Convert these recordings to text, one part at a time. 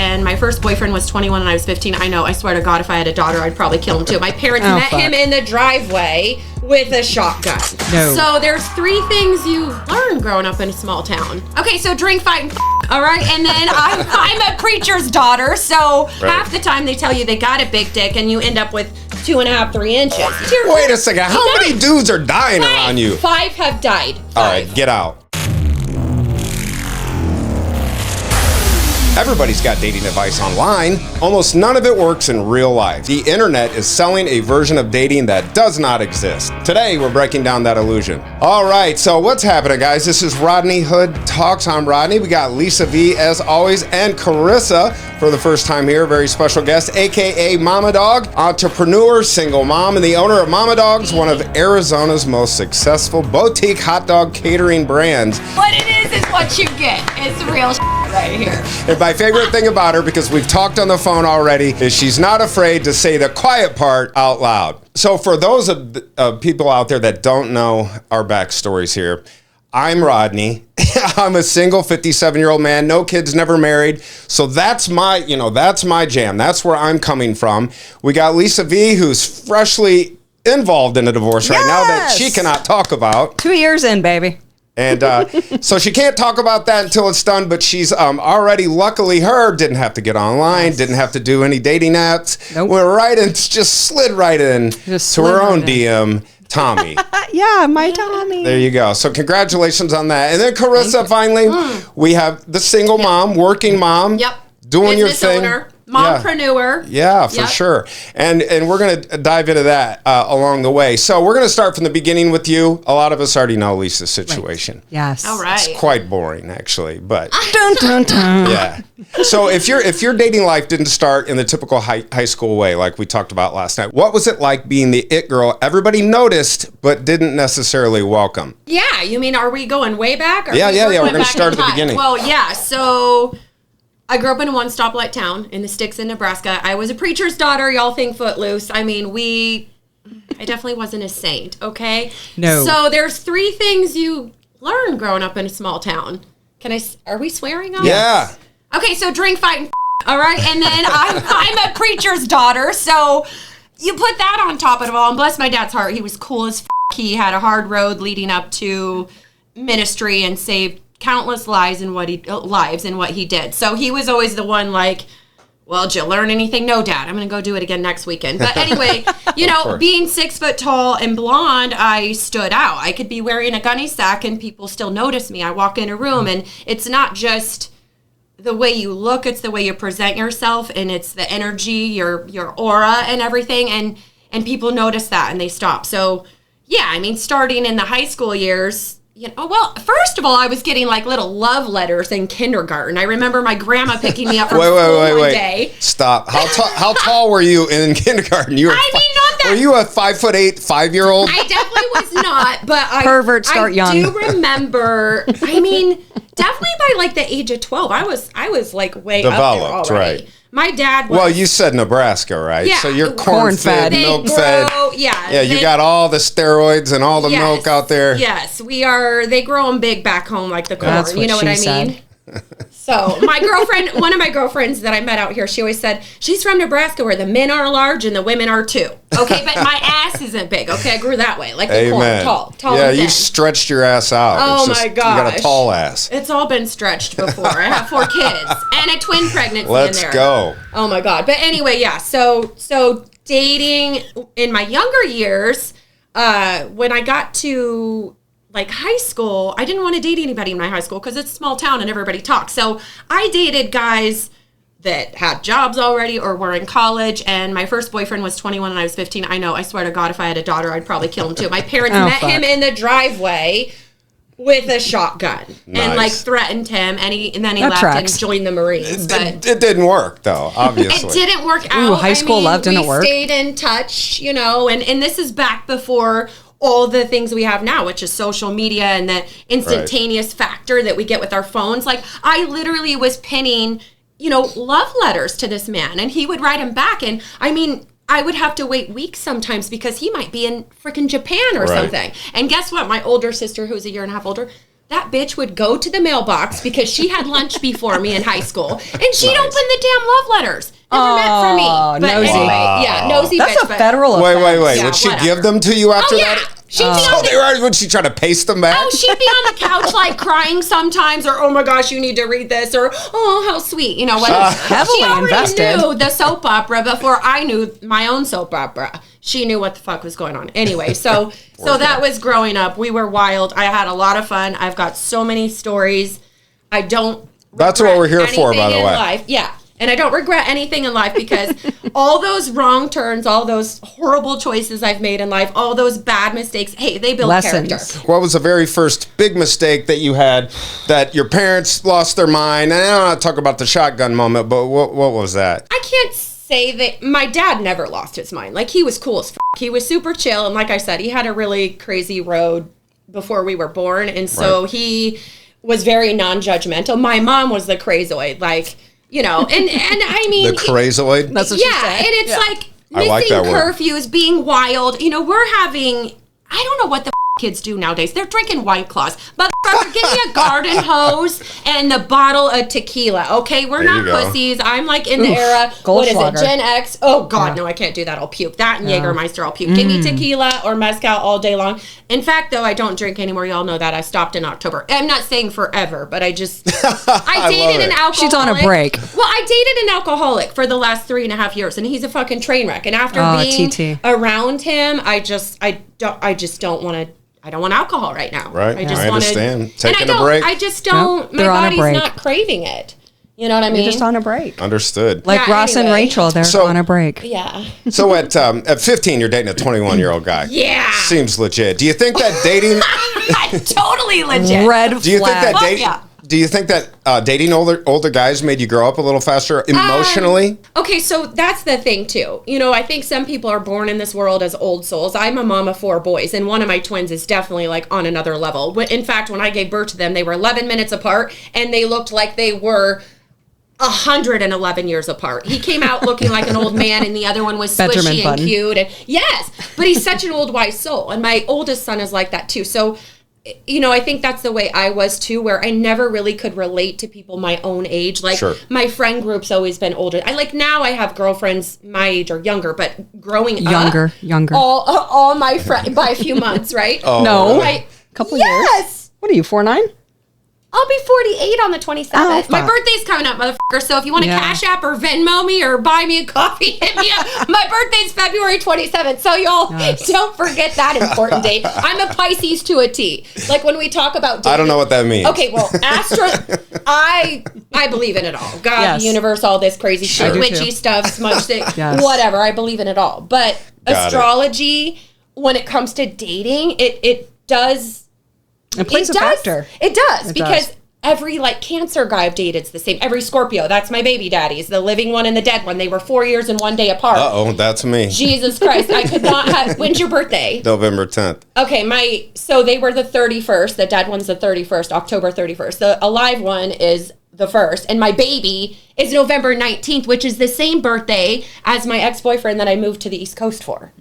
and my first boyfriend was 21 and I was 15. I know, I swear to God, if I had a daughter, I'd probably kill him too. My parents met him in the driveway with a shotgun. No. So there's 3 things you learn growing up in a small town. Okay, so drink, fight, and all right? And then I'm a preacher's daughter, so half the time they tell you they got a big dick and you end up with 2.5, 3 inches. Wait a second, how many dudes are dying around you? 5 have died. 5. All right, get out. Everybody's got dating advice online. Almost none of it works in real life. The internet is selling a version of dating that does not exist. Today, we're breaking down that illusion. All right, so what's happening, guys? This is Rodney Hood Talks. I'm Rodney. We got Lisa V, as always, and Carissa for the first time here. Very special guest, AKA Mama Dog, entrepreneur, single mom, and the owner of Mama Dog's, one of Arizona's most successful boutique hot dog catering brands. What it is what you get. It's real right here. And my favorite thing about her, because we've talked on the phone already, is she's not afraid to say the quiet part out loud. So for those of people out there that don't know our backstories here, I'm Rodney. I'm a single 57-year-old man, no kids, never married. So that's my jam. That's where I'm coming from. We got Lisa V, who's freshly involved in a divorce right now that she cannot talk about. 2 years in, baby. And so she can't talk about that until it's done, but she's already, luckily didn't have to get online, didn't have to do any dating apps. Nope. Went right in, just slid right in to her own DM, Tommy. Yeah, my Tommy. There you go. So congratulations on that. And then Carissa, finally, we have the single mom, working mom, doing business your thing. Owner. Mompreneur. Yeah, for sure. And we're going to dive into that along the way. So we're going to start from the beginning with you. A lot of us already know Lisa's situation. Right. Yes. All right. It's quite boring, actually, but dun, dun, dun. yeah. So if your dating life didn't start in the typical high school way, like we talked about last night, what was it like being the it girl everybody noticed but didn't necessarily welcome? Yeah, you mean, are we going way back? Yeah. We're going to start at the beginning. Well, yeah. So I grew up in a one stoplight town in the sticks in Nebraska. I was a preacher's daughter. Y'all think Footloose. I mean, I definitely wasn't a saint, okay? No. So there's 3 things you learn growing up in a small town. Are we swearing on Yeah. this? Okay, so drink, fight, and all right? And then I'm a preacher's daughter, so you put that on top of it all. And bless my dad's heart, he was cool as He had a hard road leading up to ministry and saved countless lives in what he did. So he was always the one like, well, did you learn anything? No, Dad. I'm going to go do it again next weekend. But anyway, being 6 foot tall and blonde, I stood out. I could be wearing a gunny sack and people still notice me. I walk in a room and it's not just the way you look, it's the way you present yourself, and it's the energy, your aura and everything. And people notice that and they stop. So yeah, I mean, starting in the high school years, well, first of all, I was getting like little love letters in kindergarten. I remember my grandma picking me up from school one day. Stop. How tall were you in kindergarten? Not that. Were you a 5'8" 5-year-old? I definitely was not, but Perverts start young. I do remember. I mean, definitely by like the age of 12, I was like way developed, up there already. Right? My dad was. Well, you said Nebraska, right? Yeah. So you're corn-fed, milk-fed. Yeah. Yeah, you got all the steroids and all the milk out there. Yes, we are. They grow them big back home like the corn. That's what you know what I said. mean? So my girlfriend, one of my girlfriends that I met out here, she always said, she's from Nebraska where the men are large and the women are too. Okay, but my ass isn't big. Okay, I grew that way. Like the corn, tall Yeah, and you thin. stretched your ass out. Oh my gosh. You got a tall ass. It's all been stretched before. I have 4 kids and a twin pregnancy Let's in there. go. Oh my God. But anyway, yeah. So dating in my younger years, when I got to like high school, I didn't want to date anybody in my high school because it's a small town and everybody talks. So I dated guys that had jobs already or were in college. And my first boyfriend was 21 and I was 15. I know, I swear to God, if I had a daughter, I'd probably kill him too. My parents met him in the driveway with a shotgun and like threatened him. And then he left and joined the Marines. It didn't work though, obviously. It didn't work out. Ooh, high school love didn't work. We stayed in touch, and this is back before all the things we have now, which is social media and the instantaneous factor that we get with our phones. Like, I literally was pinning, love letters to this man, and he would write them back. And I mean, I would have to wait weeks sometimes because he might be in freaking Japan or something. And guess what? My older sister, who's a year and a half older, that bitch would go to the mailbox because she had lunch before me in high school, and she'd open the damn love letters. Never meant for me. But nosy. anyway, yeah, nosy That's bitch. a federal Wait, offense. Yeah, would she whatever. give them to you after that? She'd be on the Would she try to paste them back? Oh, she'd be on the couch like crying sometimes, or oh my gosh, you need to read this, or oh how sweet, whatever. Heavily She already invested. knew the soap opera before I knew my own soap opera. She knew what the fuck was going on. Anyway, so that was growing up. We were wild. I had a lot of fun. I've got so many stories. I don't. That's what we're here for, by the way. Life. Yeah. And I don't regret anything in life because all those wrong turns, all those horrible choices I've made in life, all those bad mistakes, hey, they build Lessons. character. What was the very first big mistake that you had that your parents lost their mind? And I don't want to talk about the shotgun moment, but what was that? I can't say that my dad never lost his mind. Like, he was cool as fuck. He was super chill. And like I said, he had a really crazy road before we were born. And so he was very non-judgmental. My mom was the crazoid, like, and I mean. The crazoid? That's what she said. And it's like I like missing that word. curfews, being wild. We're having, I don't know what the kids do nowadays. They're drinking White Claws. Motherfucker, give me a garden hose and the bottle of tequila, okay? We're There not you go. pussies. I'm like in the era, what is it, Goldschlager. Gen X? Oh, God, no, I can't do that. I'll puke. That and Jägermeister, I'll puke. Give me tequila or mezcal all day long. In fact, though, I don't drink anymore. Y'all know that. I stopped in October. I'm not saying forever, but I just, I dated an alcoholic. She's on a break. Well, I dated an alcoholic for the last 3.5 years, and he's a fucking train wreck. And after being TT. around him, I just don't want to. I don't want alcohol right now. Right. I just I wanna- understand. and Taking I a don't, break. I just don't. Nope, My they're on a body's break. not craving it. You know what I mean? You're just on a break. Understood. Like Yeah, Ross and anyway. Rachel, they're So- on a break. Yeah. So at 15, you're dating a 21-year-old guy. Yeah. Seems legit. Do you think that dating... Totally legit. Red Do you think flag. that dating... yeah. Do you think that dating older guys made you grow up a little faster emotionally? Okay, so that's the thing too. I think some people are born in this world as old souls. I'm a mom of 4 boys, and one of my twins is definitely like on another level. In fact, when I gave birth to them, they were 11 minutes apart, and they looked like they were 111 years apart. He came out looking like an old man, and the other one was Benjamin squishy and Button. cute. And yes, but he's such an old wise soul, and my oldest son is like that too. So, I think that's the way I was too, where I never really could relate to people my own age. Like, Sure. my friend group's always been older. Now I have girlfriends my age or younger, but growing Younger. all my friends by a few months, right? Oh, No. Right. Couple Yes. years. What are you, 4'9"? I'll be 48 on the 27th. Oh, My fuck. birthday's coming up, motherfucker. So if you want to Yeah. Cash App or Venmo me or buy me a coffee, hit me up. My birthday's February 27th. So y'all don't forget that important date. I'm a Pisces to a T. Like when we talk about dating. I don't know what that means. Okay, well, I believe in it all. God, Yes. the universe, all this crazy shit, do witchy too. stuff, smudge thing, Yes. whatever. I believe in it all. But Got it. astrology, when it comes to dating, it does. It plays a does. factor. It does, because does. every Cancer guy I've dated's the same. Every Scorpio, that's my baby daddies, the living one and the dead one. They were 4 years and 1 day apart. Uh-oh, that's me. Jesus Christ, I could not have. When's your birthday? November 10th. Okay, so they were the 31st. The dead one's the 31st, October 31st. The alive one is the 1st, and my baby is November 19th, which is the same birthday as my ex-boyfriend that I moved to the East Coast for.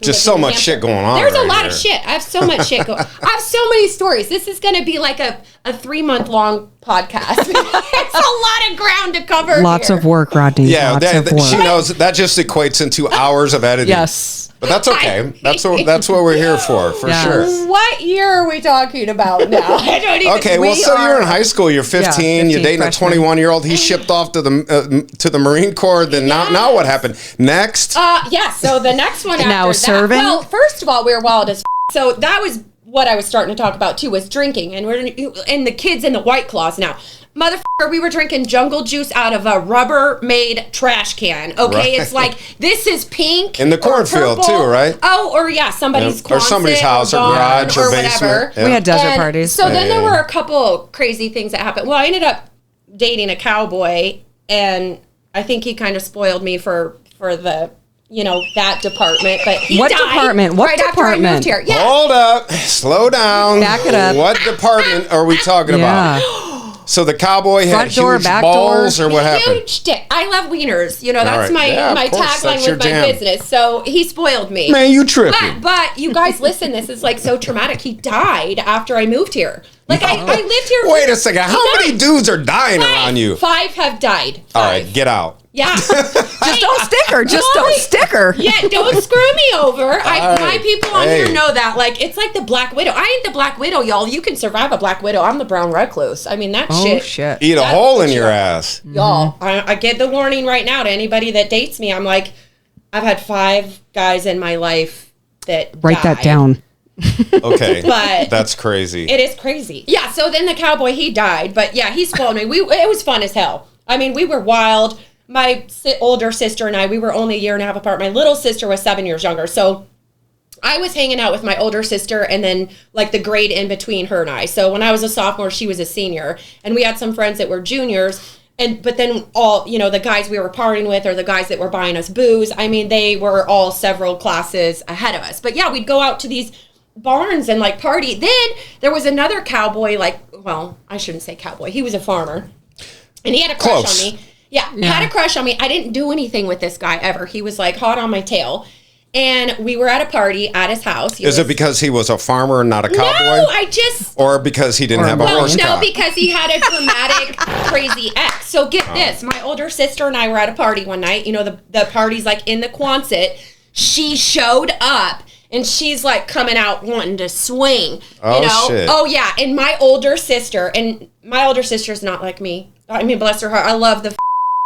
Just so much shit going on. There's a right lot here. of shit. I have so much shit going. I have so many stories. This is going to be like a 3-month-long podcast. It's a lot of ground to cover. Lots here. of work, Rodney. Yeah, Lots of work. she knows that just equates into hours of editing. Yes. But that's okay. That's what we're here for Yeah. sure. What year are we talking about now? I don't even. Okay, well, so you're in high school. You're 15. 15, You're dating freshman. a 21-year-old. He shipped off to the Marine Corps. Then now what happened? Next, Yeah, so the next one after Now that. serving? Well, first of all, we were wild as so that was what I was starting to talk about too, was drinking, and and the kids in the White Claws now. Motherfucker, we were drinking jungle juice out of a Rubbermaid trash can. Okay, Right. it's like this is pink In the or cornfield, purple. too, right? Oh, or yeah, somebody's Yeah. Or somebody's closet house or barn garage or whatever. basement. Yeah. We had desert And parties. So then there Yeah. were a couple crazy things that happened. Well, I ended up dating a cowboy, and I think he kind of spoiled me for the that department. But he What died department? What right after I department? moved here. Yeah. Hold up, slow down. Back it up. What department are we talking Yeah. about? So the cowboy had Front door, huge back balls, door? or what happened? Huge dick. I love wieners. That's right. my Yeah, of my course. tagline That's your with my jam. business. So he spoiled me. Man, you tripping? But you guys, listen. This is like so traumatic. He died after I moved here. Like, I lived here. Wait a second. How many dudes are dying around you? 5 have died. 5. All right, get out. Yeah. Just don't stick her. Just don't stick her. Yeah, don't screw me over. right. My people on here know that. Like, it's like the Black Widow. I ain't the Black Widow, y'all. You can survive a Black Widow. I'm the brown recluse. I mean, that shit. Eat a hole in your ass. Y'all, I get the warning right now to anybody that dates me. I'm like, I've had 5 guys in my life that Write that died. down. Okay. But that's crazy. It is crazy. Yeah, so then the cowboy, he died. But yeah, he spoiled me. It was fun as hell. I mean, we were wild. My older sister and I, we were only a year and a half apart. My little sister was 7 years younger. So I was hanging out with my older sister and then like the grade in between her and I. So when I was a sophomore, she was a senior. And we had some friends that were juniors. But then all, the guys we were partying with or the guys that were buying us booze, I mean, they were all several classes ahead of us. But yeah, we'd go out to these barns and like party. Then there was another cowboy, I shouldn't say cowboy. He was a farmer. And he had a crush on me. Yeah, had a crush on me. I didn't do anything with this guy ever. He was like hot on my tail. And we were at a party at his house. Is it because he was a farmer and not a cowboy? No, I just... Or because he didn't have a horse no, cock? because he had a dramatic, crazy ex. So get this. My older sister and I were at a party one night. The party's like in the Quonset. She showed up. And she's like coming out wanting to swing. Shit. Oh, yeah. And my older sister's not like me. I mean, bless her heart. I love the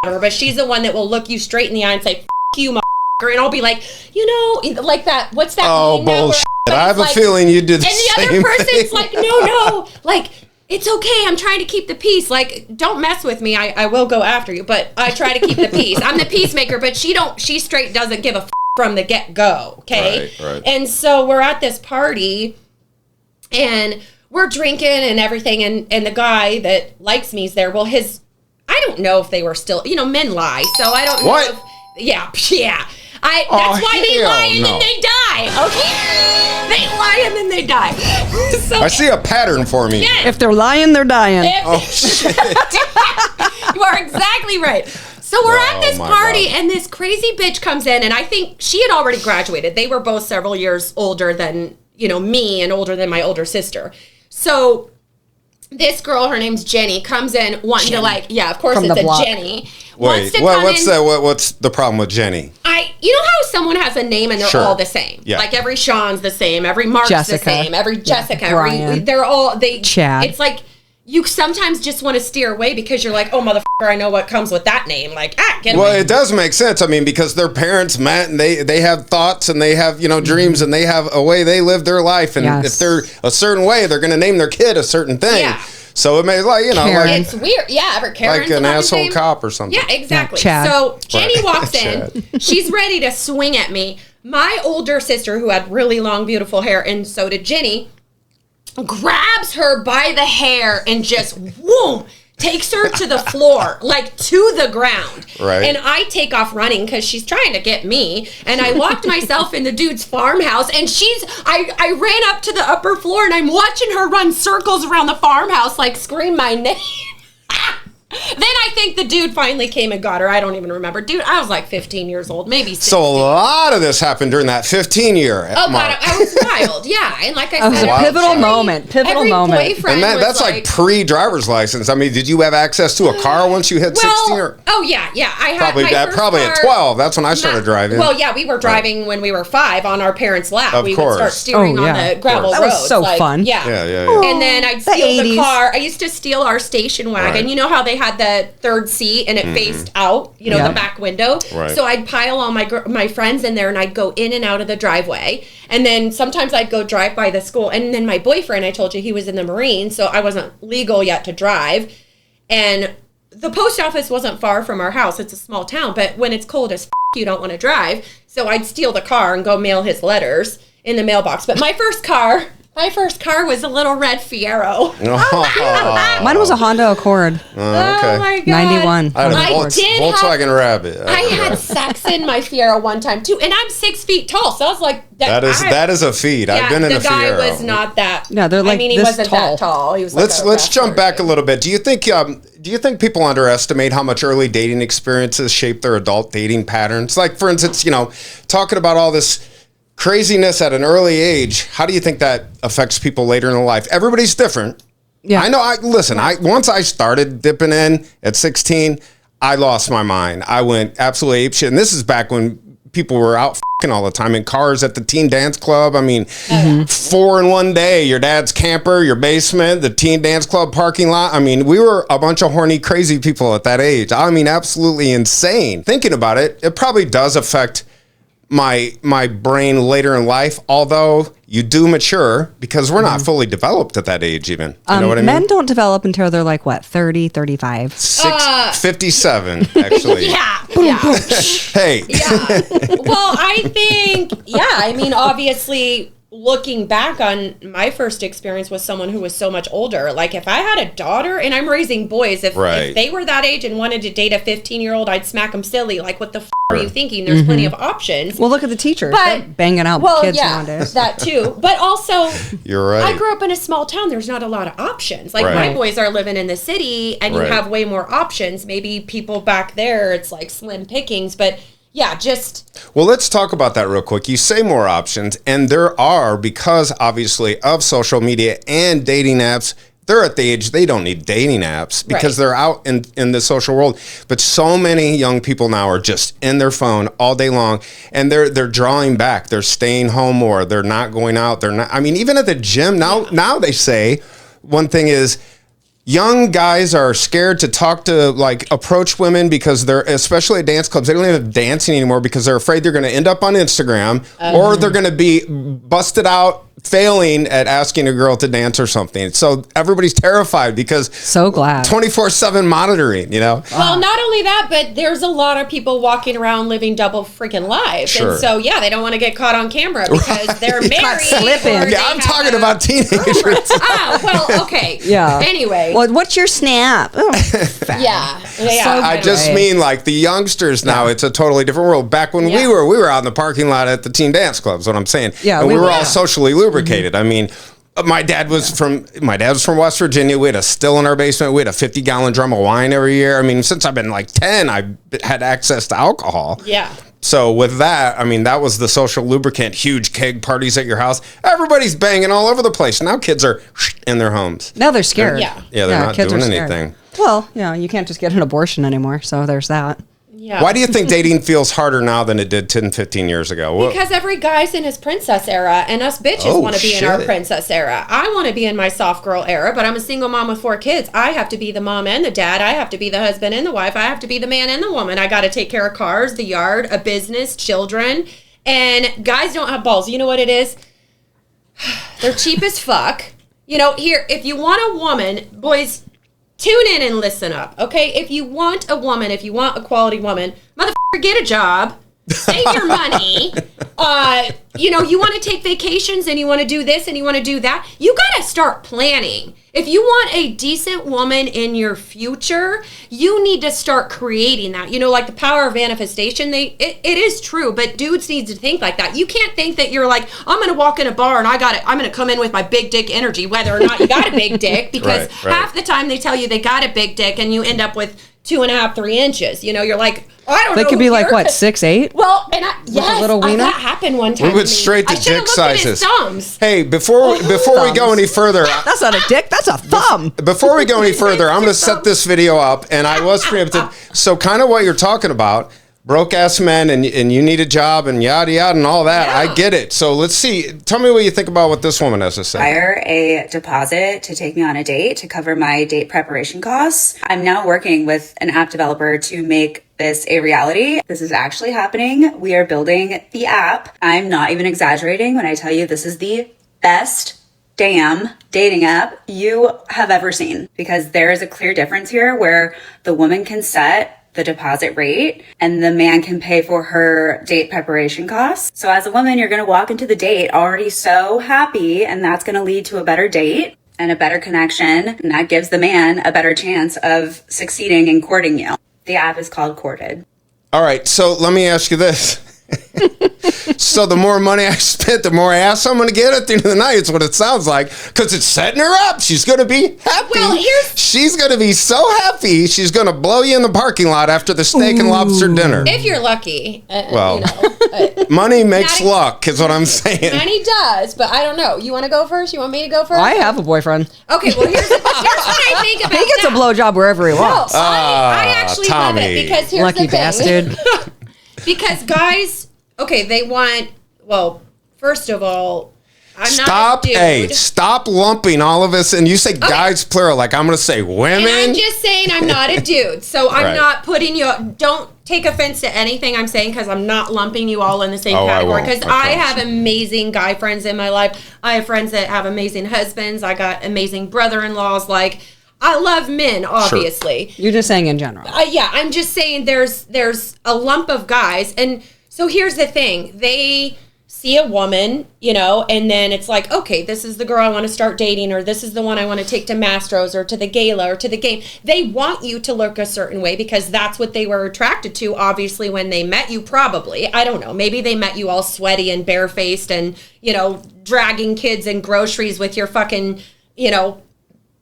out of her, but she's the one that will look you straight in the eye and say, you, motherfucker. And I'll be like, like that. What's that? Oh, bullshit. I have a feeling you did the same thing. And the other person's like, no. Like, it's okay. I'm trying to keep the peace. Like, don't mess with me. I will go after you, but I try to keep the peace. I'm the peacemaker, but she straight doesn't give a from the get-go, okay? Right. And so we're at this party, and we're drinking and everything, and the guy that likes me is there. Well, I don't know if they were still, men lie, so I don't know. What? Yeah. That's why they lie and then they die, okay? They lie and then they die. So, I see a pattern for me. Yeah. If they're lying, they're dying. Shit. You are exactly right. So we're at this party, and this crazy bitch comes in, and I think she had already graduated. They were both several years older than, me and older than my older sister. So this girl, her name's Jenny, comes in wanting to of course it's a Jenny. Wait, what's the problem with Jenny? You know how someone has a name and they're all the same? Yeah. Like every Sean's the same, every Mark's Jessica. the same, every Jessica, Brian. they're all, Chad. It's like, you sometimes just want to steer away because you're like, oh, motherfucker, I know what comes with that name. Like, get away. Well, it does make sense. I mean, because their parents met and they have thoughts and they have, dreams and they have a way they live their life. And if they're a certain way, they're going to name their kid a certain thing. Yeah. So it may it's weird. Yeah, ever Karen's like an asshole cop or something. Yeah, exactly. Yeah, Chad. So Jenny walks in. She's ready to swing at me. My older sister, who had really long, beautiful hair, and so did Jenny, grabs her by the hair and just takes her to the floor, like to the ground. Right. And I take off running because she's trying to get me. And I locked myself in the dude's farmhouse, and I ran up to the upper floor, and I'm watching her run circles around the farmhouse, like scream my name. Then I think the dude finally came and got her. I don't even remember. Dude, I was like 15 years old, maybe 16. So a lot of this happened during that 15-year mark. Oh, God, I was wild. Yeah, and like I said, it was a pivotal moment. Every boyfriend and that's like pre-driver's license. I mean, did you have access to a car once you hit 16? Or? Oh, yeah. I had probably at 12. That's when I started driving. Well, yeah, we were driving when we were 5 on our parents' lap. Of we course. would start steering on the gravel roads. That was so fun. Yeah. And then I'd steal the car. I used to steal our station wagon. Right. You know how they had the third seat and it faced out, the back window. Right. So I'd pile all my friends in there, and I'd go in and out of the driveway. And then sometimes I'd go drive by the school. And then my boyfriend, I told you, he was in the Marines, so I wasn't legal yet to drive. And the post office wasn't far from our house. It's a small town, but when it's cold as you don't want to drive. So I'd steal the car and go mail his letters in the mailbox. But my first car was a little red Fiero. Mine was a Honda Accord. Okay. Oh my God. 91. I had a Volkswagen Rabbit. I had sex in my Fiero one time too, and I'm 6 feet tall, so I was like, that is a feat. I've been in a Fiero. The guy was not that. No, they're like he this wasn't tall. that tall. He was. Let's jump back a little bit. Do you think people underestimate how much early dating experiences shape their adult dating patterns? Like, for instance, talking about all this craziness at an early age, how do you think that affects people later in life? Everybody's different, Yeah. I know. Once I started dipping in at 16, I lost my mind. I went absolutely apeshit. And this is back when people were out f***ing all the time in cars at the teen dance club. I mean, 4 in one day. Your dad's camper, your basement, the teen dance club parking lot. I mean, we were a bunch of horny, crazy people at that age. I mean, absolutely insane. Thinking about it, it probably does affect my brain later in life, although you do mature because we're not fully developed at that age even. You know what I mean? Men don't develop until they're like, what, 30, 35? 57, actually. Yeah. Hey. Yeah. Well, I think, I mean, obviously, looking back on my first experience with someone who was so much older, like if I had a daughter and I'm raising boys, if they were that age and wanted to date a 15-year-old, I'd smack them silly. Like, what the are you thinking? There's plenty of options. Well, look at the teachers. They're banging out kids nowadays. That too. But also, you're right. I grew up in a small town. There's not a lot of options. Like my boys are living in the city and you have way more options. Maybe people back there, it's like slim pickings, but well, let's talk about that real quick. You say more options, and there are, because obviously of social media and dating apps. They're at the age they don't need dating apps because they're out in the social world. But so many young people now are just in their phone all day long, and they're drawing back. They're staying home more. They're not going out. They're not. I mean, even at the gym now they say one thing is, young guys are scared to approach women because they're, especially at dance clubs, they don't even have dancing anymore because they're afraid they're going to end up on Instagram or they're going to be busted out failing at asking a girl to dance or something. So everybody's terrified because so glad 24/7 monitoring, you know? Well, not only that, but there's a lot of people walking around living double freaking lives. Sure. And so, they don't want to get caught on camera because they're married. Slipping. Yeah, I'm talking about teenagers. Well, okay. Yeah. Anyway. Well, what's your snap? Oh, yeah. I just mean like the youngsters now, it's a totally different world. Back when we were out in the parking lot at the teen dance clubs, what I'm saying. Yeah, and we were all socially lubricated. I mean, my dad was from West Virginia. We had a still in our basement. We had a 50-gallon drum of wine every year. I mean, since I've been like 10, I had access to alcohol. Yeah. So with that, I mean, that was the social lubricant. Huge keg parties at your house. Everybody's banging all over the place. Now kids are in their homes. Now they're scared. Yeah, they're not kids doing are scared. anything. Well, you can't just get an abortion anymore. So there's that. Yeah. Why do you think dating feels harder now than it did 10, 15 years ago? Because every guy's in his princess era, and us bitches want to be in our princess era. I want to be in my soft girl era, but I'm a single mom with 4 kids. I have to be the mom and the dad. I have to be the husband and the wife. I have to be the man and the woman. I got to take care of cars, the yard, a business, children. And guys don't have balls. You know what it is? They're cheap as fuck. Here, if you want a woman, boys, tune in and listen up, okay? If you want a woman, if you want a quality woman, motherfucker, get a job, save your money. You want to take vacations and you want to do this and you want to do that. You got to start planning. If you want a decent woman in your future, you need to start creating that. Like the power of manifestation, it is true, but dudes need to think like that. You can't think that you're like, I'm going to walk in a bar and I'm going to come in with my big dick energy, whether or not you got a big dick, because half the time they tell you they got a big dick and you end up with 2.5, 3 inches. You're like, I don't know. They could be like, what, 6'8"? Well, and a little wiener? That happened one time. We went straight to dick sizes. Thumbs. Hey, before we go any further, that's not a dick, that's a thumb. Before we go any further, I'm going to set this video up, and I was preempted. So kind of what you're talking about, broke ass men, and you need a job, and yada yada, and all that. Yeah. I get it. So let's see. Tell me what you think about what this woman has to say. Hire a deposit to take me on a date to cover my date preparation costs. I'm now working with an app developer to make this a reality. This is actually happening. We are building the app. I'm not even exaggerating when I tell you this is the best damn dating app you have ever seen, because there is a clear difference here where the woman can set the deposit rate and the man can pay for her date preparation costs. So as a woman, you're going to walk into the date already so happy, and that's going to lead to a better date and a better connection. And that gives the man a better chance of succeeding in courting you. The app is called Courted. All right. So let me ask you this. So the more money I spent, the more ass I'm going to get at the end of the night. It's what it sounds like, because it's setting her up. She's going to be happy. Well, she's going to be so happy. She's going to blow you in the parking lot after the steak and lobster dinner. If you're lucky. Well, Money makes Not- luck, is what I'm saying. Money does, but I don't know. You want to go first? You want me to go first? I have a boyfriend. Okay, well, here's what I think about He gets that. a blowjob wherever he No, wants. I actually love Tommy. it because here's Lucky the thing. bastard. Because guys, okay, they want, well, first of all, I'm not Stop, a dude. hey, stop lumping all of us. And you say guys plural, like I'm going to say women. And I'm just saying I'm not a dude. So I'm Right. not putting you, don't take offense to anything I'm saying because I'm not lumping you all in the same Oh, I category. won't. Because I I promise. have amazing guy friends in my life. I have friends that have amazing husbands. I got amazing brother-in-laws. Like, I love men, obviously. You're just saying in general. Yeah, I'm just saying there's a lump of guys. And so here's the thing. They see a woman, you know, and then it's like, okay, this is the girl I want to start dating, or this is the one I want to take to Mastro's or to the gala or to the game. They want you to look a certain way because that's what they were attracted to, obviously, when they met you, probably. I don't know. Maybe they met you all sweaty and barefaced and, you know, dragging kids and groceries with your fucking, you know,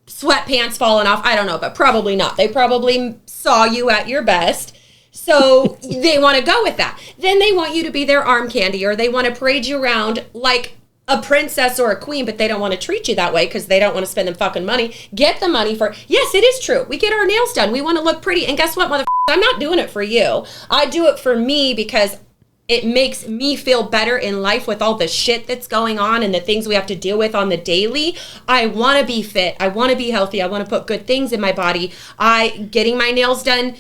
sweatpants falling off. I don't know, but probably not. They probably saw you at your best. So they want to go with that. Then they want you to be their arm candy, or they want to parade you around like a princess or a queen, but they don't want to treat you that way because they don't want to spend the fucking money. Get the money for, yes, it is true. We get our nails done. We want to look pretty. And guess what, motherfucker? I'm not doing it for you. I do it for me because it makes me feel better in life with all the shit that's going on and the things we have to deal with on the daily. I want to be fit. I want to be healthy. I want to put good things in my body. Getting my nails done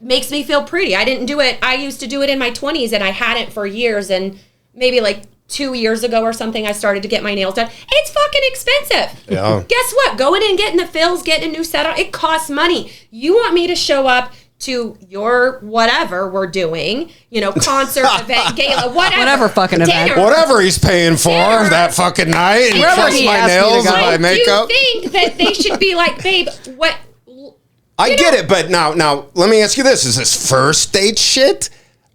makes me feel pretty. I didn't do it. I used to do it in my 20s and I hadn't for years. And maybe like 2 years ago or something, I started to get my nails done. It's fucking expensive. Yeah. Guess what? Going in and getting the fills, getting a new set on, it costs money. You want me to show up to your whatever we're doing, you know, concert, event, gala, Whatever fucking event. dinner. Whatever he's paying for Dinner. that fucking night. And Wherever cuts he my asked me to nails go. and my I makeup. do think that they should be like, babe, what? I get it, but now let me ask you this. Is this first date shit?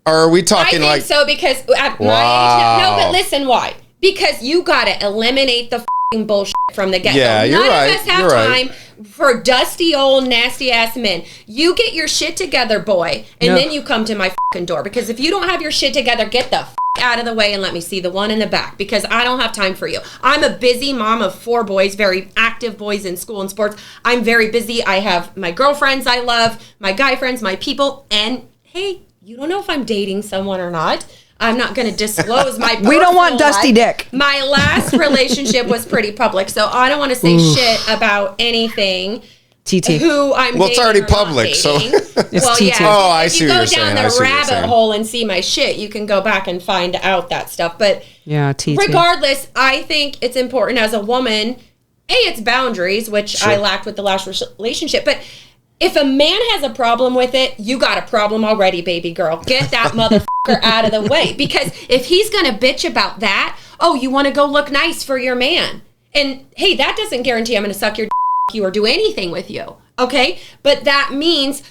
Or are we I talking think like so because at my Wow. age, no, but listen, why? Because you gotta eliminate the fucking bullshit from the get-go. Yeah, you're None right, of us have you're right. time for dusty old nasty ass men. You get your shit together, boy, and No. then you come to my fucking door. Because if you don't have your shit together, get the out of the way and let me see the one in the back, because I don't have time for you. I'm a busy mom of 4 boys, very active boys in school and sports. I'm very busy. I have my girlfriends I love, my guy friends, my people, and hey, you don't know if I'm dating someone or not. I'm not going to disclose my We don't want personal dusty life. dick. My last relationship was pretty public, so I don't want to say shit about anything. TT. Who I'm Well, it's dating already or not public, so- dating. It's well, TT. yeah. Oh, I if see you what go you're down saying. I the see what you're rabbit saying. hole and see my shit, you can go back and find out that stuff. But Yeah, TT. regardless, I think it's important as a woman. It's boundaries, which I lacked with the last relationship. But if a man has a problem with it, you got a problem already, baby girl. Get that motherfucker out of the way. Because if he's going to bitch about that, oh, you want to go look nice for your man. And hey, that doesn't guarantee I'm going to suck your you or do anything with you. Okay? But that means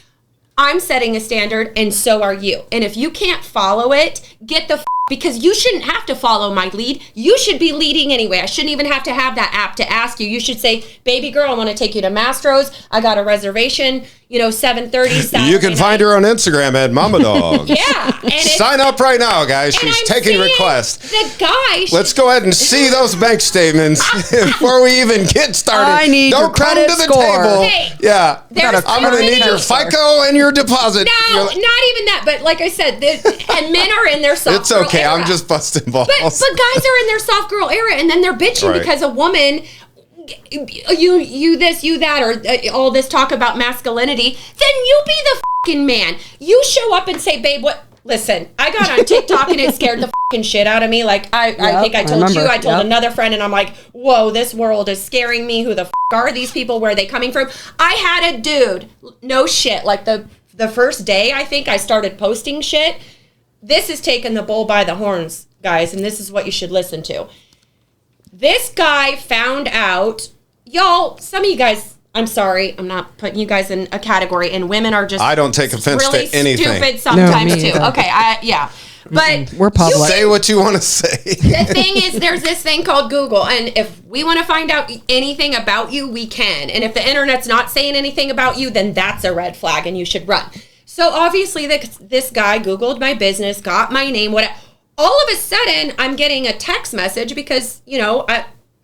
I'm setting a standard and so are you. And if you can't follow it, get the because you shouldn't have to follow my lead. You should be leading anyway. I shouldn't even have to have that app to ask you. You should say, baby girl, I want to take you to Mastro's. I got a reservation, 7:30 Saturday you can find night. her on Instagram at Mama Dog. Yeah. And it's, Sign up right now, guys. and She's I'm taking saying requests. The guy should Let's go ahead and see those bank statements before we even get started. I need Don't your come credit to the score. table. Hey, Yeah. there's I'm going to need your already- FICO and your deposit. No, You're- not even that. But like I said, and men are in their soft It's girl okay. era. I'm just busting balls. But guys are in their soft girl era, and then they're bitching Right. because a woman, you this, you that, or all this talk about masculinity. Then you be the fucking man. You show up and say, babe, what? Listen, I got on TikTok and it scared the fucking shit out of me. Like I think I told you, I told another friend, and I'm like, whoa, this world is scaring me. Who the are these people? Where are they coming from? I had a dude, no shit, like the first day I think I started posting shit. This is taking the bull by the horns, guys, and this is what you should listen to. This guy found out, y'all, some of you guys, I'm sorry, I'm not putting you guys in a category, and women are just I don't take offense really to anything. stupid sometimes No, me too. either. Okay, yeah. But We're public. Say what you want to say. the thing is, there's this thing called Google, and if we want to find out anything about you, we can. And if the internet's not saying anything about you, then that's a red flag, and you should run. So obviously, this guy Googled my business, got my name, whatever. all of a sudden, I'm getting a text message because, you know,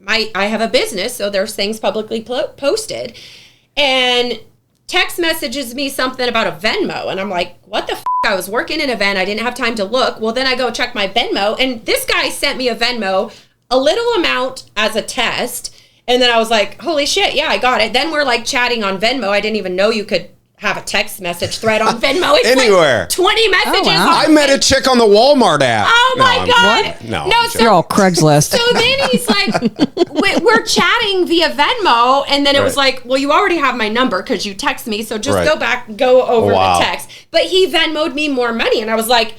I have a business, so there's things publicly posted. And text messages me something about a Venmo. And I'm like, what the f***? I was working an event. I didn't have time to look. Well, then I go check my Venmo. And this guy sent me a Venmo, a little amount as a test. And then I was like, holy shit, yeah, I got it. Then we're like chatting on Venmo. I didn't even know you could have a text message thread on Venmo. It's anywhere. Like 20 messages. Oh, wow. I met a chick on the Walmart app. Oh my God. No. So, You're all Craigslist. so then he's like, we're chatting via Venmo. And then it was like, well, you already have my number because you text me. So just go over the text. But he Venmo'd me more money. And I was like,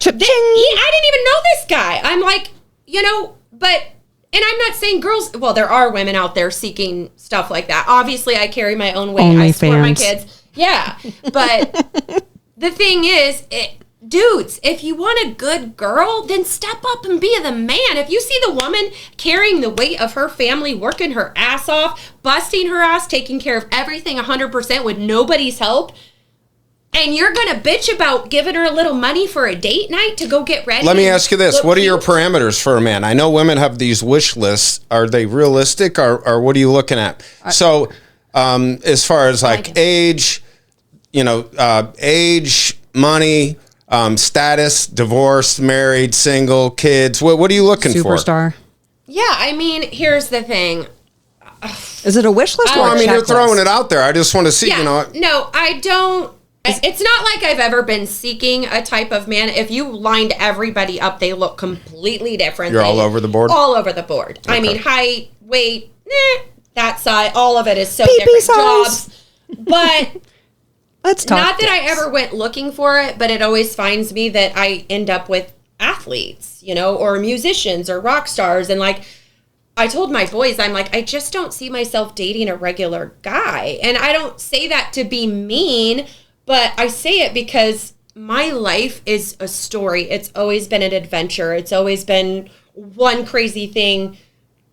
I didn't even know this guy. I'm like, you know, and I'm not saying girls, well, there are women out there seeking stuff like that. Obviously, I carry my own weight. I support my kids. Yeah. But the thing is, dudes, if you want a good girl, then step up and be the man. If you see the woman carrying the weight of her family, working her ass off, busting her ass, taking care of everything 100% with nobody's help, and you're going to bitch about giving her a little money for a date night to go get ready. Let me ask you this. What are your parameters for a man? I know women have these wish lists. Are they realistic or what are you looking at? So as far as like age, you know, age, money, status, divorced, married, single, kids, what are you looking for? Superstar. Yeah, I mean, here's the thing. Is it a wish list or Well, I a mean, you're checklist? throwing it out there. I just want to see, you know. No, I don't. It's not like I've ever been seeking a type of man. If you lined everybody up, they look completely different. You're all over the board? All over the board. Okay. I mean, height, weight, that size, all of it is so BB different. size. Jobs. But let's talk. Not that I ever went looking for it, but it always finds me that I end up with athletes, you know, or musicians or rock stars. And like, I told my boys, I'm like, I just don't see myself dating a regular guy. And I don't say that to be mean, but I say it because my life is a story. It's always been an adventure. It's always been one crazy thing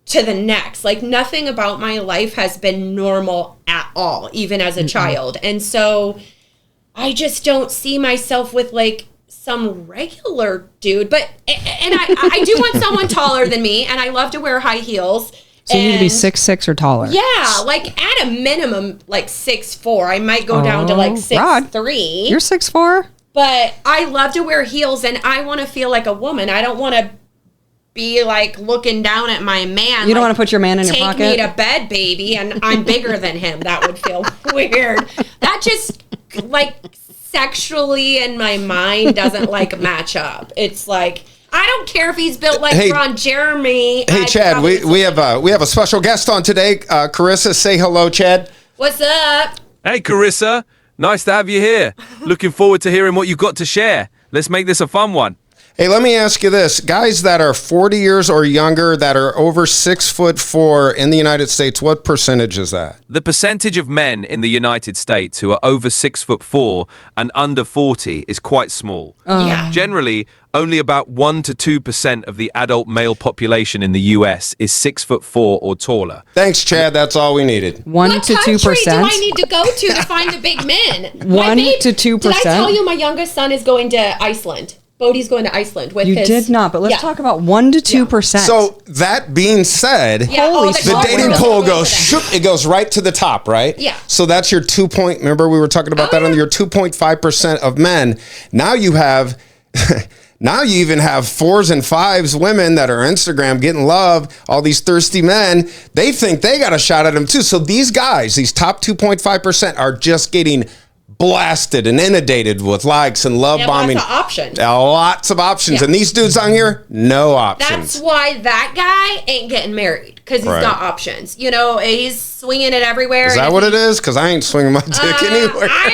to the next. Like nothing about my life has been normal at all, even as a child. And so I just don't see myself with like some regular dude. But, and I do want someone taller than me, and I love to wear high heels. So you need to be 6'6" or taller. Yeah, like at a minimum, like 6'4". I might go down to like 6'3". You're 6'4". But I love to wear heels, and I want to feel like a woman. I don't want to be like looking down at my man. You don't want to put your man in your pocket? Take me to bed, baby, and I'm bigger than him. That would feel weird. That just like sexually in my mind doesn't like match up. It's like, I don't care if he's built like Ron Jeremy. Hey, Chad, we have a special guest on today. Carissa, say hello, Chad. What's up? Hey, Carissa. Nice to have you here. Looking forward to hearing what you've got to share. Let's make this a fun one. Hey, let me ask you this. Guys that are 40 years or younger that are over 6'4" in the United States, what percentage is that? The percentage of men in the United States who are over 6'4" and under 40 is quite small. Yeah. Generally, only about 1 to 2% of the adult male population in the US is 6'4" or taller. Thanks, Chad. That's all we needed. 1 what to 2%. What country do I need to go to find the big men? 1 to 2%. Did I tell you my youngest son is going to Iceland? Bodie's going to Iceland with you his... did not, but let's talk about 1 to 2%. So that being said, Holy the dating pool goes shoop, it goes right to the top, right? Yeah. So that's your 2 point. Remember we were talking about that on your 2.5% of men. Now you have now you even have 4s and 5s women that are Instagram getting love, all these thirsty men, they think they got a shot at them too. So these guys, these top 2.5% are just getting blasted and inundated with likes and love bombing. Lots of options. Lots of options. Yeah. And these dudes on here, no options. That's why that guy ain't getting married, because he's got options. You know, he's swinging it everywhere. Is that what it is? Because I ain't swinging my dick anywhere. I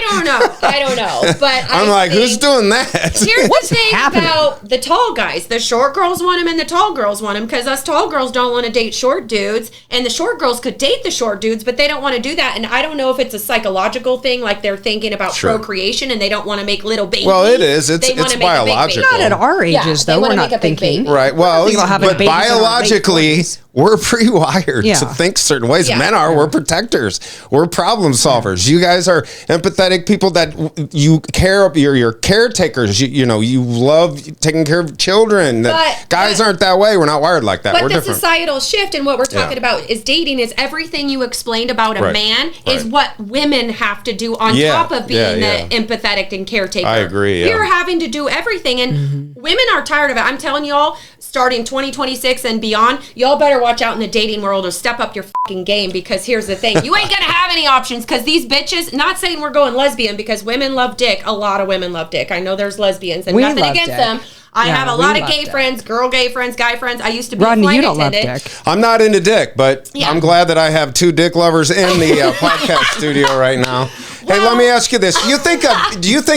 don't know. But I'm like, who's doing that? Here's the thing about the tall guys. The short girls want him and the tall girls want him, because us tall girls don't want to date short dudes. And the short girls could date the short dudes, but they don't want to do that. And I don't know if it's a psychological thing, like they're thinking about procreation and they don't want to make little babies. Well, it is. It's biological. Not at our ages, though. We're not thinking. Right. Well, but biologically, we're pre-wired Yeah. to think certain ways. Yeah. Men are. We're protectors. We're problem solvers. You guys are empathetic people that you care. You're caretakers. You know, you love taking care of children. Guys aren't that way. We're not wired like that. But We're the different. societal shift and what we're talking about is dating is everything you explained about a Right. man is Right. what women have to do on Yeah. top of being Yeah. the empathetic and caretaker. I agree, yeah. You're having to do everything, and women are tired of it. I'm telling y'all, starting 2026 and beyond, y'all better watch out in the dating world or step up your fucking game, because here's the thing. You ain't gonna have any options, because these bitches, not saying we're going lesbian, because women love dick. A lot of women love dick. I know there's lesbians, and We nothing love against dick. them. I Yeah, have a we lot of love gay dick. friends, girl gay friends, guy friends. I used to be a Rodney, flight you don't love attendant. dick. I'm not into dick, but Yeah. I'm glad that I have two dick lovers in the podcast studio right now. Hey, let me ask you this: do you think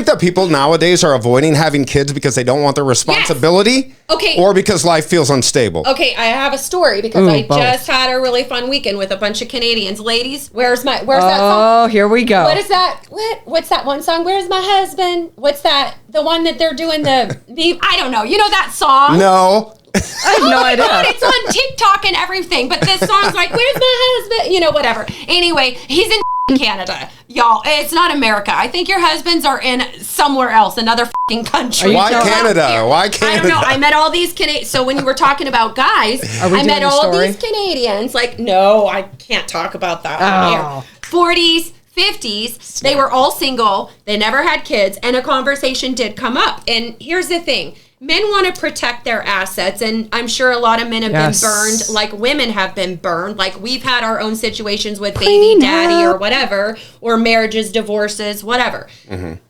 that people nowadays are avoiding having kids because they don't want the responsibility? Okay. Or because life feels unstable? Okay, I have a story because Ooh, I both. just had a really fun weekend with a bunch of Canadians. Ladies, where's that song? Oh, here we go. What is that? What's that one song? Where's my husband? What's that? The one that they're doing the I don't know. You know that song? No. I have no idea. God, it's on TikTok and everything. But this song's like, where's my husband? You know, whatever. Anyway, he's in Canada, y'all. It's not America. I think your husbands are in somewhere else, another fucking country. Why Not Canada? here. Why I don't Canada? know. I met all these Canadians. So when you were talking about guys, Are we I met doing the all story? these Canadians. Like, no, I can't talk about that on Oh. air. 40s, 50s, they were all single. They never had kids, and a conversation did come up. And here's the thing. Men want to protect their assets, and I'm sure a lot of men have Yes. been burned like women have been burned. Like, we've had our own situations with baby daddy or whatever, or marriages, divorces, whatever.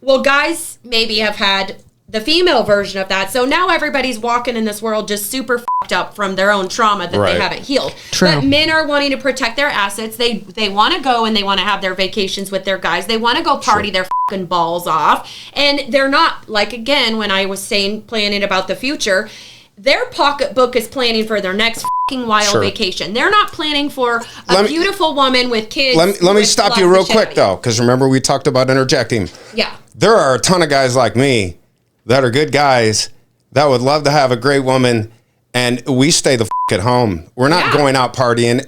Well, guys maybe have had the female version of that. So now everybody's walking in this world just super fucked up from their own trauma that Right. they haven't healed. True. But men are wanting to protect their assets. They want to go and they want to have their vacations with their guys. They want to go party their fucking balls off. And they're not, like, again, when I was saying planning about the future, their pocketbook is planning for their next fucking wild Sure. vacation. They're not planning for a Let me- beautiful woman with kids. Let me with stop lots you of real quick, shit. though, because remember we talked about interjecting. Yeah. There are a ton of guys like me that are good guys that would love to have a great woman, and we stay the at home. We're not Yeah. going out partying.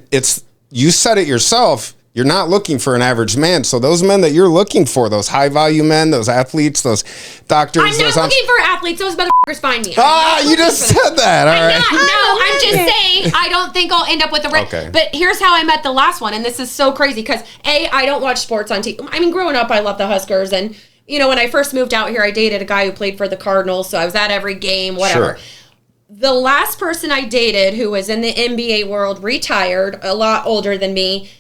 You said it yourself. You're not looking for an average man. So those men that you're looking for, those high value men, those athletes, those doctors, I'm those not looking for athletes. Those motherfuckers find me. I'm Ah, not you looking just for them. said that. All I'm right. not. No, I'm just saying I don't think I'll end up with a Okay. But here's how I met the last one, and this is so crazy because I don't watch sports on TV. I mean, growing up, I love the Huskers, and you know, when I first moved out here, I dated a guy who played for the Cardinals, so I was at every game, whatever. Sure. The last person I dated who was in the NBA world, retired, a lot older than me.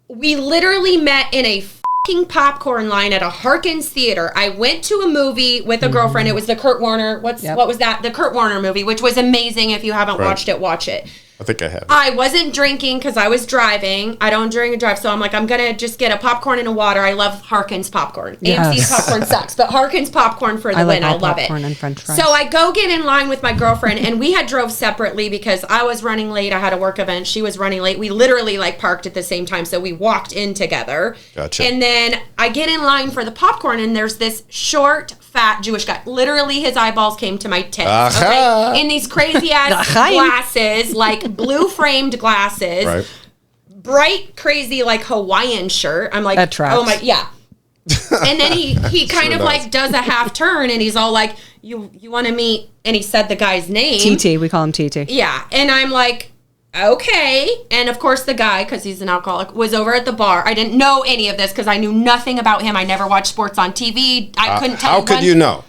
We literally met in a fucking popcorn line at a Harkins theater. I went to a movie with a girlfriend. It was the Kurt Warner. What was that? The Kurt Warner movie, which was amazing. If you haven't Right. watched it, watch it. I think I have. I wasn't drinking because I was driving. I don't drink and drive, so I'm like, I'm gonna just get a popcorn and a water. I love Harkins popcorn. AMC's Yes. popcorn sucks, but Harkins popcorn for the I like win. I all love it. popcorn and French fries. So I go get in line with my girlfriend, and we had drove separately because I was running late. I had a work event. She was running late. We literally like parked at the same time, so we walked in together. Gotcha. And then I get in line for the popcorn, and there's this short, fat Jewish guy. Literally, his eyeballs came to my tits. Aha. Okay? In these crazy ass L'chaim. glasses, like blue framed glasses, Right. bright, crazy, like Hawaiian shirt. I'm like, That tracks. oh my, yeah. And then he kind of does. like does a half turn, and he's all like, you want to meet? And he said the guy's name. TT, we call him TT. Yeah. And I'm like, okay. And of course the guy, because he's an alcoholic, was over at the bar. I didn't know any of this because I knew nothing about him. I never watched sports on TV. I couldn't tell How could you know?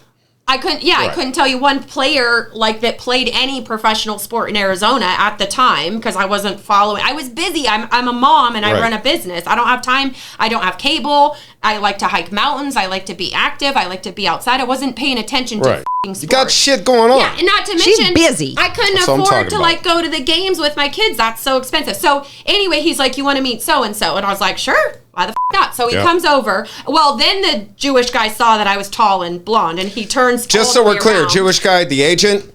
I couldn't. Yeah, Right. I couldn't tell you one player like that played any professional sport in Arizona at the time because I wasn't following. I was busy. I'm a mom and I Right. run a business. I don't have time. I don't have cable. I like to hike mountains. I like to be active. I like to be outside. I wasn't paying attention to Right. f***ing sports. You got shit going on. Yeah, and not to She's mention, busy. I couldn't That's what I'm afford talking to about. like go to the games with my kids. That's so expensive. So anyway, he's like, "You want to meet so and so?" And I was like, "Sure. Why the f not?" So he Yeah. comes over. Well, then the Jewish guy saw that I was tall and blonde, and he turns. Just all so the we're way clear, around. Jewish guy, the agent.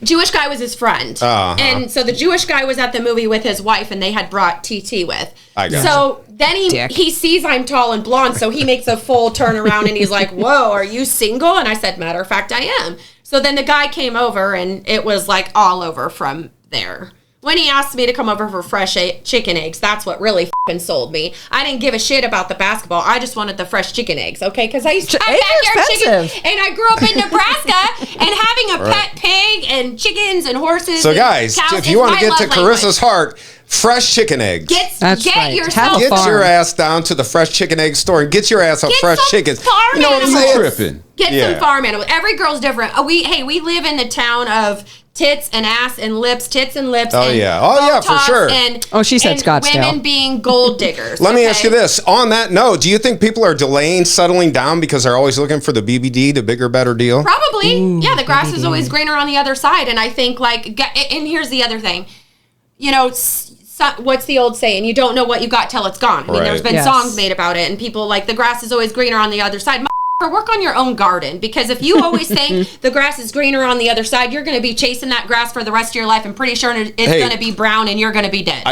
Jewish guy was his friend. Uh-huh. And so the Jewish guy was at the movie with his wife, and they had brought TT with. I got So then Dick. he sees I'm tall and blonde, so he makes a full turnaround, and he's like, "Whoa, are you single?" And I said, "Matter of fact, I am." So then the guy came over, and it was like all over from there. when he asked me to come over for fresh chicken eggs, that's what really fucking sold me. I didn't give a shit about the basketball. I just wanted the fresh chicken eggs, okay? Because I used to have backyard chicken, and I grew up in Nebraska, and having a pet pig and chickens and horses. So guys, if you want to get to Carissa's heart, fresh chicken eggs. That's right. Get your ass down to the fresh chicken egg store and get your ass on fresh chickens. You know what I'm saying? Tripping. Get some farm animals. Every girl's different. We live in the town of tits and ass and lips, tits and lips. Oh, and yeah. Oh, yeah, for sure. And, she said Scottsdale. Women being gold diggers. Let me ask you this. On that note, do you think people are delaying settling down because they're always looking for the BBD, the bigger, better deal? Probably. Yeah, the grass is always greener on the other side. And I think, and here's the other thing. You know, what's the old saying? You don't know what you got till it's gone. I mean, there's been songs made about it, and people the grass is always greener on the other side. Work on your own garden, because if you always say the grass is greener on the other side, you're going to be chasing that grass for the rest of your life, and pretty sure it's going to be brown and you're going to be dead.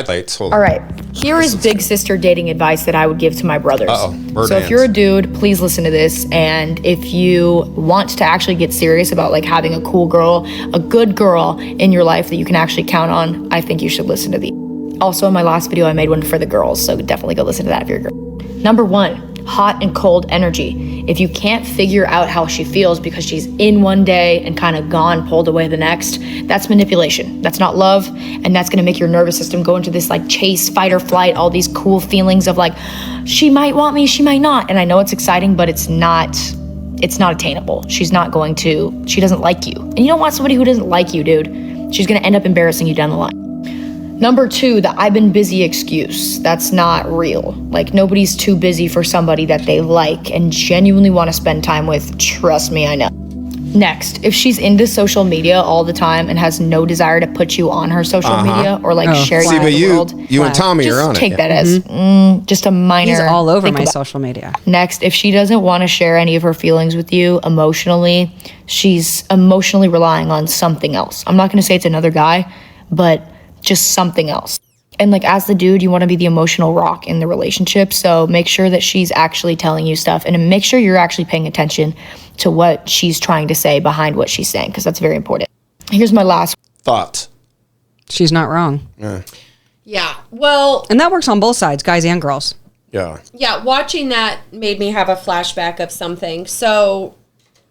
All right. Here is big sister dating advice that I would give to my brothers. So if you're a dude, please listen to this. And if you want to actually get serious about having a cool girl, a good girl in your life that you can actually count on, I think you should listen to these. Also, in my last video, I made one for the girls, so definitely go listen to that if you're a girl. Number 1. Hot and cold energy. If you can't figure out how she feels because she's in one day and kind of gone, pulled away the next, that's manipulation. That's not love, and that's gonna make your nervous system go into this chase, fight or flight, all these cool feelings of she might want me, she might not. And I know it's exciting, but it's not attainable. She doesn't like you. And you don't want somebody who doesn't like you, dude. She's gonna end up embarrassing you down the line. Number 2, the I've been busy excuse. That's not real. Nobody's too busy for somebody that they like and genuinely want to spend time with. Trust me, I know. Next, if she's into social media all the time and has no desire to put you on her social media or share you with the world, you and Tommy are on it. Take that as just a minor. He's all over my social media. Next, if she doesn't want to share any of her feelings with you emotionally, she's emotionally relying on something else. I'm not going to say it's another guy, but just something else. And as the dude, you want to be the emotional rock in the relationship. So make sure that she's actually telling you stuff, and make sure you're actually paying attention to what she's trying to say behind what she's saying, because that's very important. Here's my last thought. She's not wrong. Yeah. Well, and that works on both sides, guys and girls. Yeah. Yeah. Watching that made me have a flashback of something. So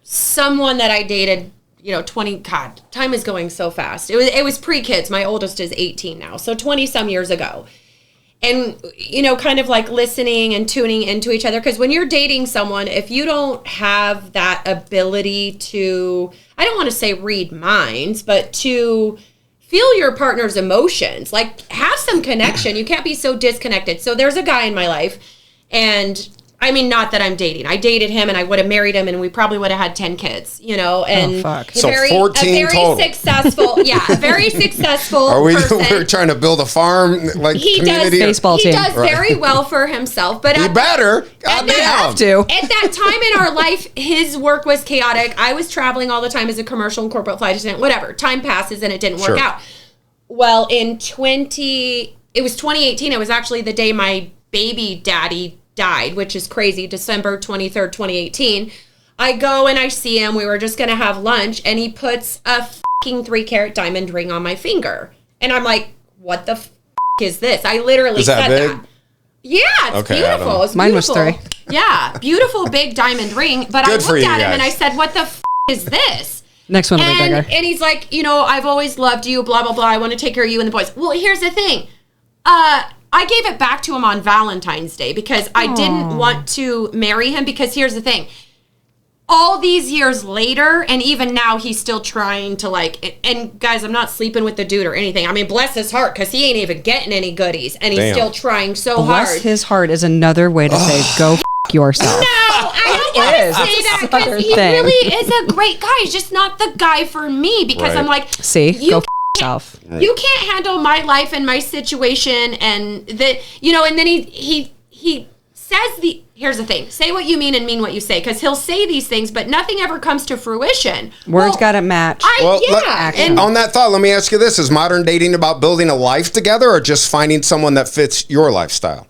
someone that I dated, 20, God, time is going so fast. It was pre-kids. My oldest is 18 now. So 20 some years ago. And, kind of listening and tuning into each other. Because when you're dating someone, if you don't have that ability to, I don't want to say read minds, but to feel your partner's emotions, have some connection. You can't be so disconnected. So there's a guy in my life, and I mean, not that I'm dating. I dated him, and I would have married him, and we probably would have had 10 kids, and so 14 total. Successful, a very successful person. We're trying to build a farm, community. Baseball team. He does very well for himself, but he better. Have to. At that time in our life, his work was chaotic. I was traveling all the time as a commercial and corporate flight attendant, whatever. Time passes, and it didn't work out. Well, it was 2018. It was actually the day my baby daddy died, which is crazy, December 23rd, 2018. I go and I see him. We were just going to have lunch, and he puts a fucking 3-carat diamond ring on my finger. And I'm like, what the is this? I literally said that. Yeah, it's beautiful. It's Mine beautiful. was 3. Yeah, beautiful big diamond ring. But I looked at him and I said, what the is this? Next one will be bigger. And he's like, I've always loved you, blah, blah, blah. I want to take care of you and the boys. Well, here's the thing. I gave it back to him on Valentine's Day because I didn't want to marry him, because here's the thing. All these years later, and even now, he's still trying to and guys, I'm not sleeping with the dude or anything. I mean, bless his heart, because he ain't even getting any goodies, and he's still trying so hard. Bless his heart is another way to say go yourself. No, I don't want to say that, because he really is a great guy. He's just not the guy for me, because I'm like, see, go yourself. You can't handle my life and my situation, and and then he says here's the thing, say what you mean and mean what you say, because he'll say these things, but nothing ever comes to fruition. Words gotta match. And on that thought, let me ask you this. Is modern dating about building a life together, or just finding someone that fits your lifestyle?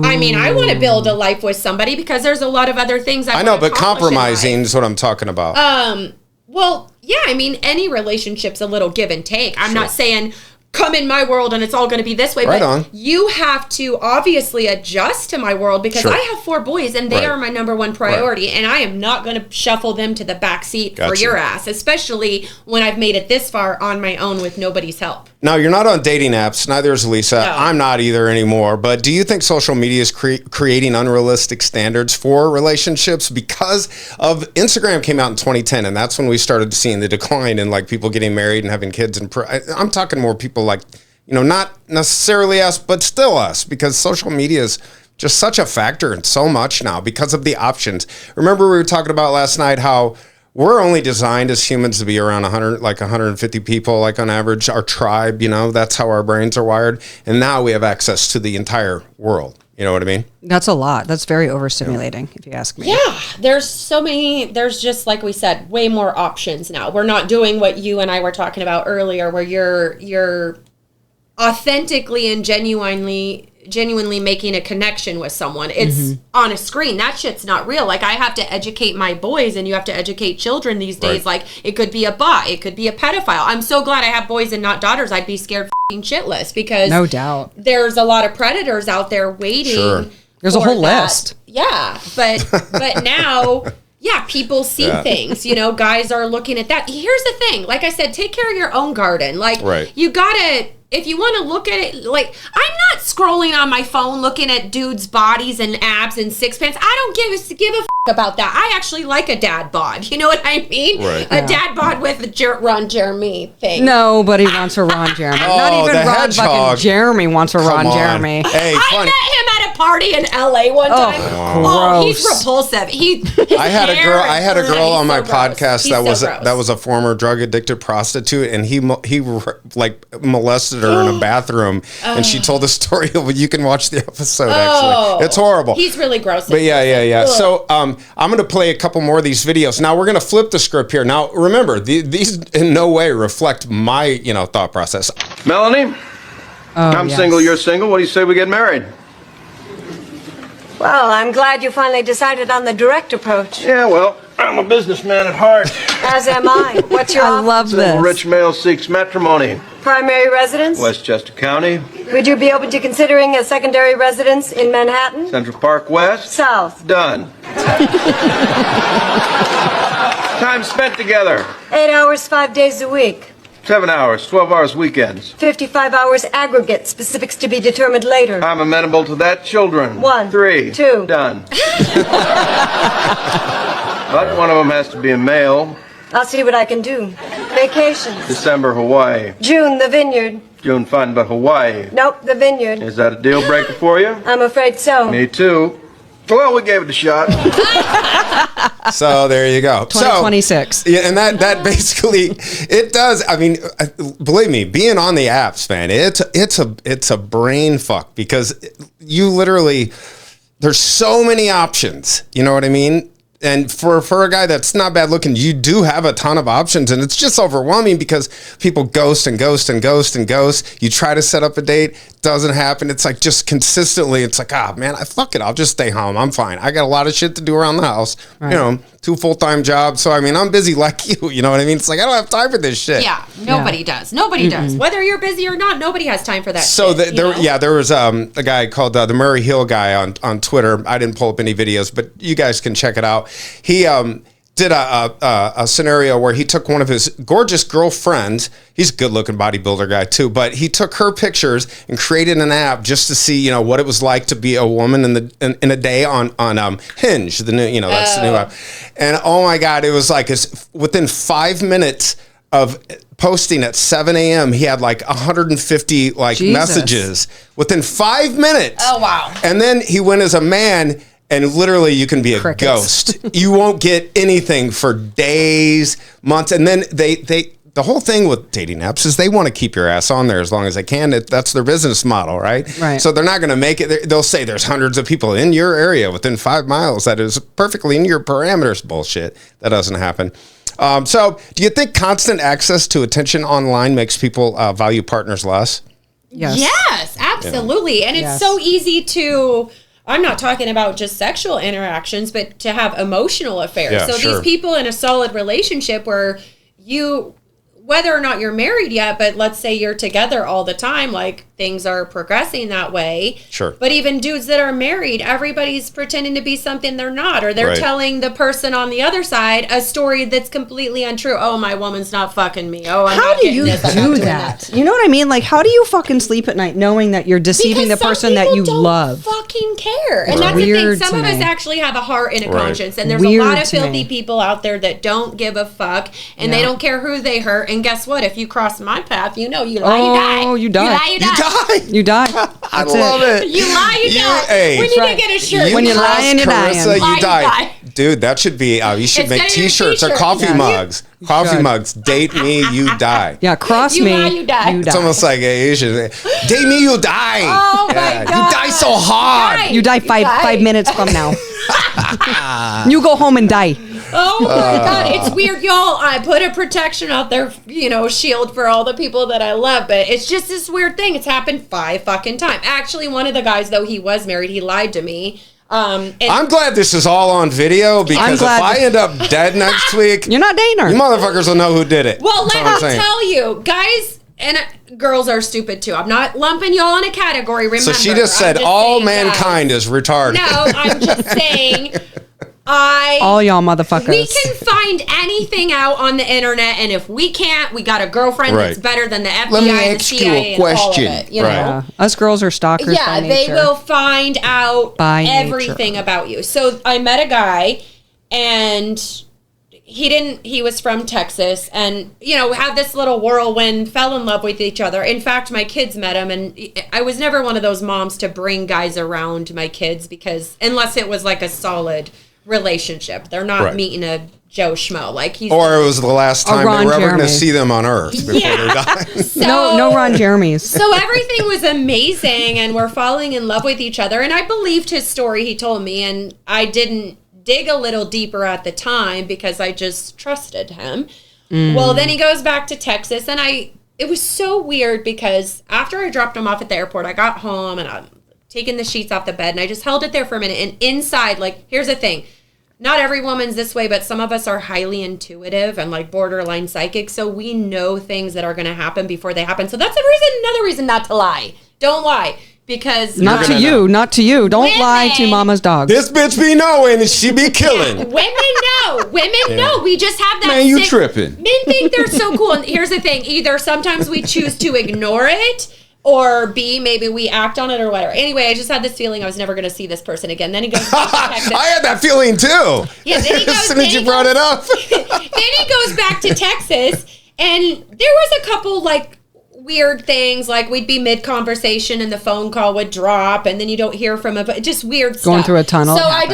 I mean, I want to build a life with somebody, because there's a lot of other things I know, but compromising is what I'm talking about. Well, yeah, I mean, any relationship's a little give and take. I'm not saying come in my world and it's all going to be this way. Right but on. you have to obviously adjust to my world because Sure. I have 4 boys and they are my number one priority. And I am not going to shuffle them to the back seat for your ass, especially when I've made it this far on my own with nobody's help. Now, you're not on dating apps. Neither is Lisa. No. I'm not either anymore. But do you think social media is creating unrealistic standards for relationships? Because of Instagram came out in 2010, and that's when we started seeing the decline in like people getting married and having kids. And I'm talking more people like, not necessarily us, but still us, because social media is just such a factor in so much now because of the options. Remember we were talking about last night how we're only designed as humans to be around 150 people, like on average, our tribe, that's how our brains are wired. And now we have access to the entire world. You know what I mean? That's a lot. That's very overstimulating, if you ask me. Yeah, there's just, like we said, way more options now. We're not doing what you and I were talking about earlier, where you're authentically and genuinely making a connection with someone. It's on a screen. That shit's not real. Like, I have to educate my boys, and you have to educate children these days. Right. Like, it could be a bot, it could be a pedophile. I'm so glad I have boys and not daughters. I'd be scared f***ing shitless because no doubt there's a lot of predators out there waiting. Sure. There's a whole list. Yeah, but now, yeah, people see things. Guys are looking at that. Here's the thing. Like I said, take care of your own garden. Like, you gotta. If you want to look at it, like, I'm not scrolling on my phone looking at dudes' bodies and abs and six pants. I don't give a f*** about that. I actually like a dad bod. You know what I mean? Right. A dad bod with a Ron Jeremy thing. Nobody wants a Ron Jeremy. Not even the Ron hedgehog. fucking Jeremy wants a Ron on. Jeremy. Hey, I funny. met him at a party in LA one time. Oh, he's repulsive. I had a girl on my podcast that was a former drug addicted prostitute, and he like molested her in a bathroom, and she told the story. You can watch the episode. Actually, it's horrible. He's really gross. But yeah. Ugh. So I'm going to play a couple more of these videos. Now we're going to flip the script here. Now remember, these in no way reflect my thought process. Melanie, I'm single. You're single. What do you say we get married? Well, I'm glad you finally decided on the direct approach. Yeah, well, I'm a businessman at heart. As am I. What's your I offer? love Single this. rich male seeks matrimony. Primary residence? Westchester County, Would you be open to considering a secondary residence in Manhattan? Central Park West. South. Done. Time spent together. 8 hours, 5 days a week. 7 hours, 12 hours weekends. 55 hours aggregate. Specifics to be determined later. I'm amenable to that. Children. 1, 3. 2. Done. But one of them has to be a male. I'll see what I can do. Vacations. December, Hawaii. June, the vineyard. June, fine, but Hawaii. Nope, the vineyard. Is that a deal breaker for you? I'm afraid so. Me too. Well, we gave it a shot. So there you go. 2026. So, yeah, and that basically it does. I mean, believe me, being on the apps, man, it's a brain fuck because you literally there's so many options. You know what I mean? And for a guy that's not bad looking, you do have a ton of options, and it's just overwhelming because people ghost and ghost and ghost and ghost. You try to set up a date, doesn't happen. It's like just consistently, it's like, man, fuck it, I'll just stay home. I'm fine. I got a lot of shit to do around the house. Right. 2 full-time jobs. So I mean, I'm busy like you. You know what I mean? It's like I don't have time for this shit. Yeah, nobody does. Nobody does. Whether you're busy or not, nobody has time for that. So shit, there was a guy called the Murray Hill guy on Twitter. I didn't pull up any videos, but you guys can check it out. He did a scenario where he took one of his gorgeous girlfriends. He's a good-looking bodybuilder guy too, but he took her pictures and created an app just to see, what it was like to be a woman in a day on Hinge. The new, that's the new app. And oh my God, it was like within 5 minutes of posting at 7 a.m. he had like 150 messages within 5 minutes. Oh wow! And then he went as a man. And literally, you can be a ghost. You won't get anything for days, months. And then the whole thing with dating apps is they want to keep your ass on there as long as they can. That's their business model, right? Right. So they're not going to make it. They'll say there's hundreds of people in your area within 5 miles that is perfectly in your parameters. Bullshit. That doesn't happen. So do you think constant access to attention online makes people value partners less? Yes, absolutely. And it's so easy to... I'm not talking about just sexual interactions, but to have emotional affairs. Yeah, so these people in a solid relationship where whether or not you're married yet, but let's say you're together all the time, like things are progressing that way. Sure. But even dudes that are married, everybody's pretending to be something they're not, or they're telling the person on the other side a story that's completely untrue. Oh, my woman's not fucking me. Oh, I'm how not do you do that? You know what I mean? Like, how do you fucking sleep at night knowing that you're deceiving the person that you love? Fucking care, and that's the thing. Some of us actually have a heart and a conscience, and there's a lot of filthy people out there that don't give a fuck, and they don't care who they hurt. And guess what? If you cross my path, you know you lie, you die. Oh, you die. You lie, you die. You die. I love it. You lie, you die. Hey, we need to get a shirt. When you lie and you die. You die. Dude, that should be, you should make t-shirts or coffee mugs. Coffee mugs. Date me, you die. Yeah, cross you me, lie, you die. It's almost like Asian. Date me, you die. Oh my God. You die so hard. You die five minutes from now. You go home and die. Oh my God, it's weird, y'all. I put a protection out there, shield for all the people that I love, but it's just this weird thing. It's happened 5 fucking times. Actually, one of the guys, though he was married, he lied to me. I'm glad this is all on video, because if I end up dead next week, you're not dating her. You motherfuckers will know who did it. Well, let me tell you, guys and girls are stupid too. I'm not lumping y'all in a category. Remember, so she just said all mankind is retarded. No, I'm just saying. All y'all motherfuckers. We can find anything out on the internet, and if we can't, we got a girlfriend that's better than the FBI and the CIA and all of it. You know? Yeah. Us girls are stalkers. Yeah, by they will find out by everything about you. So I met a guy, and he was from Texas, and had this little whirlwind, fell in love with each other. In fact, my kids met him, and I was never one of those moms to bring guys around my kids, because unless it was like a solid relationship, they're not meeting a Joe Schmo. Or it was the last time they were ever going to see them on Earth before they die. No Ron Jeremy's. So everything was amazing, and we're falling in love with each other, and I believed his story he told me, and I didn't dig a little deeper at the time because I just trusted him. Well, then he goes back to Texas, and it was so weird, because after I dropped him off at the airport, I got home and I'm taking the sheets off the bed, and I just held it there for a minute, and inside, here's the thing. Not every woman's this way, but some of us are highly intuitive and borderline psychic, so we know things that are going to happen before they happen. So that's another reason not to lie. Don't lie. Because not to you. Don't lie to mama's dog. This bitch be knowing and she be killing. Yeah, women know. We just have that. Man, you tripping. Men think they're so cool. And here's the thing. Either sometimes we choose to ignore it, or B, maybe we act on it or whatever. Anyway, I just had this feeling I was never going to see this person again. Then he goes back to Texas. I had that feeling too. Yeah, then he goes, as soon as you brought it up. Then he goes back to Texas, and there was a couple weird things, we'd be mid-conversation and the phone call would drop, and then you don't hear from him, but just weird stuff. Going through a tunnel. So I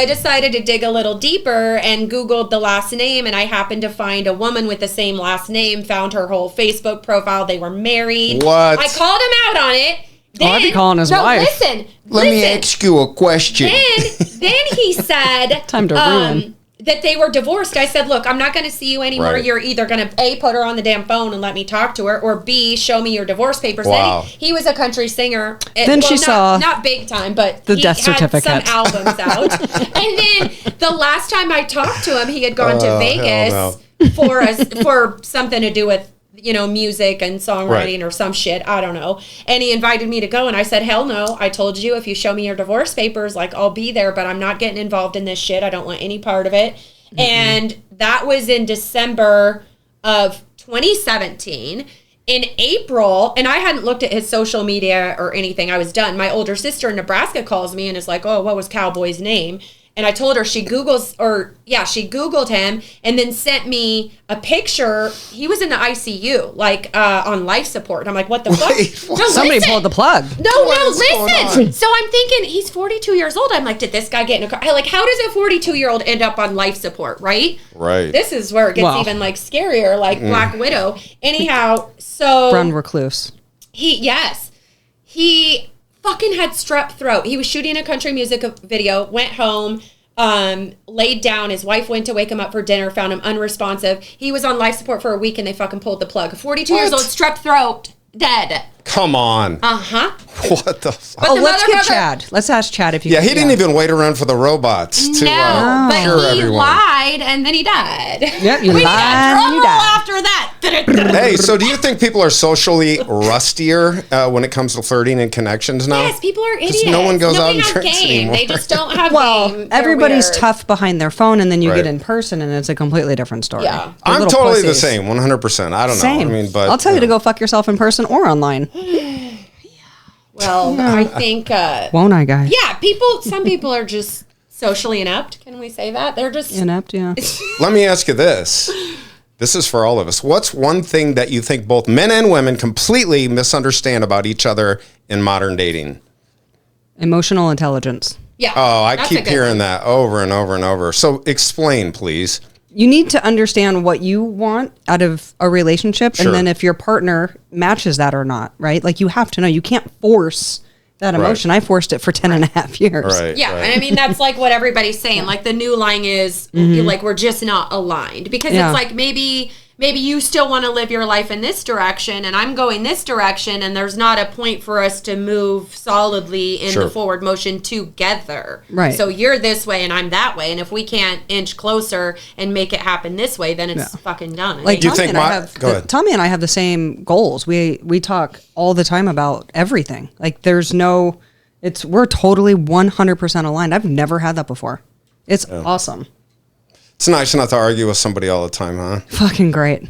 decided to dig a little deeper and Googled the last name, and I happened to find a woman with the same last name, found her whole Facebook profile. They were married. What? I called him out on it. I'd be calling his wife. Let me ask you a question. Then he said... Time to ruin. That they were divorced. I said, look, I'm not going to see you anymore. Right. You're either going to A, put her on the damn phone and let me talk to her, or B, show me your divorce papers. Wow. Then he was a country singer. Then she saw not big time, but the he death had certificate. some albums out. And then the last time I talked to him, he had gone to Vegas for something to do with music and songwriting or some shit. I don't know. And he invited me to go, and I said, hell no. I told you, if you show me your divorce papers, I'll be there, but I'm not getting involved in this shit. I don't want any part of it. Mm-hmm. And that was in December of 2017. In April, and I hadn't looked at his social media or anything. I was done. My older sister in Nebraska calls me and is like, oh, what was Cowboy's name? And I told her she Googled him and then sent me a picture. He was in the ICU, on life support. And I'm like, what the fuck? No, somebody pulled the plug. Listen. So I'm thinking, he's 42 years old. I'm like, did this guy get in a car? How does a 42-year-old end up on life support, right? Right. This is where it gets even scarier, Black Widow. Anyhow, so... Brown recluse. He fucking had strep throat. He was shooting a country music video, went home, laid down. His wife went to wake him up for dinner, found him unresponsive. He was on life support for a week, and they fucking pulled the plug. 42 years old, strep throat, dead. Come on. Uh-huh. What the fuck? Oh, let's get Chad. Let's ask Chad if you. Yeah, he didn't even wait around for the robots to but cure he everyone. lied and then he died. Yep, you We need a lied. drum You roll died. after that. Hey, so do you think people are socially rustier when it comes to flirting and connections now? Yes, people are idiots. No one goes Nobody out and has drinks game. anymore. They just don't have Well, game. They're everybody's weird. tough behind their phone, and then you Right. get in person, and it's a completely different story. Yeah. They're I'm little totally the pussies. same, 100%. I don't know. Same. I mean, but I'll tell you to go fuck yourself in person or online. Well, I think. Won't I, guys? Yeah, some people are just socially inept. Can we say that? They're just. Inept, yeah. Let me ask you this. This is for all of us. What's one thing that you think both men and women completely misunderstand about each other in modern dating? Emotional intelligence. Yeah. Oh, I that's a keep good hearing one. that over and over and over. So explain, please. You need to understand what you want out of a relationship, Sure. and then if your partner matches that or not, right? Like, you have to know. You can't force that emotion. I forced it for 10 and a half years. Right. Yeah, right. and I mean that's like what everybody's saying. Like the new line is like we're just not aligned because Yeah. it's like maybe you still want to live your life in this direction and I'm going this direction and there's not a point for us to move solidly in Sure. the forward motion together. Right. So you're this way and I'm that way and if we can't inch closer and make it happen this way then it's fucking done. Like, Do you Tommy think and I my- have go ahead. Tommy and I have the same goals. We talk all the time about everything. Like, there's no, we're totally 100% aligned. I've never had that before. It's awesome. It's nice not to argue with somebody all the time, huh? Fucking great.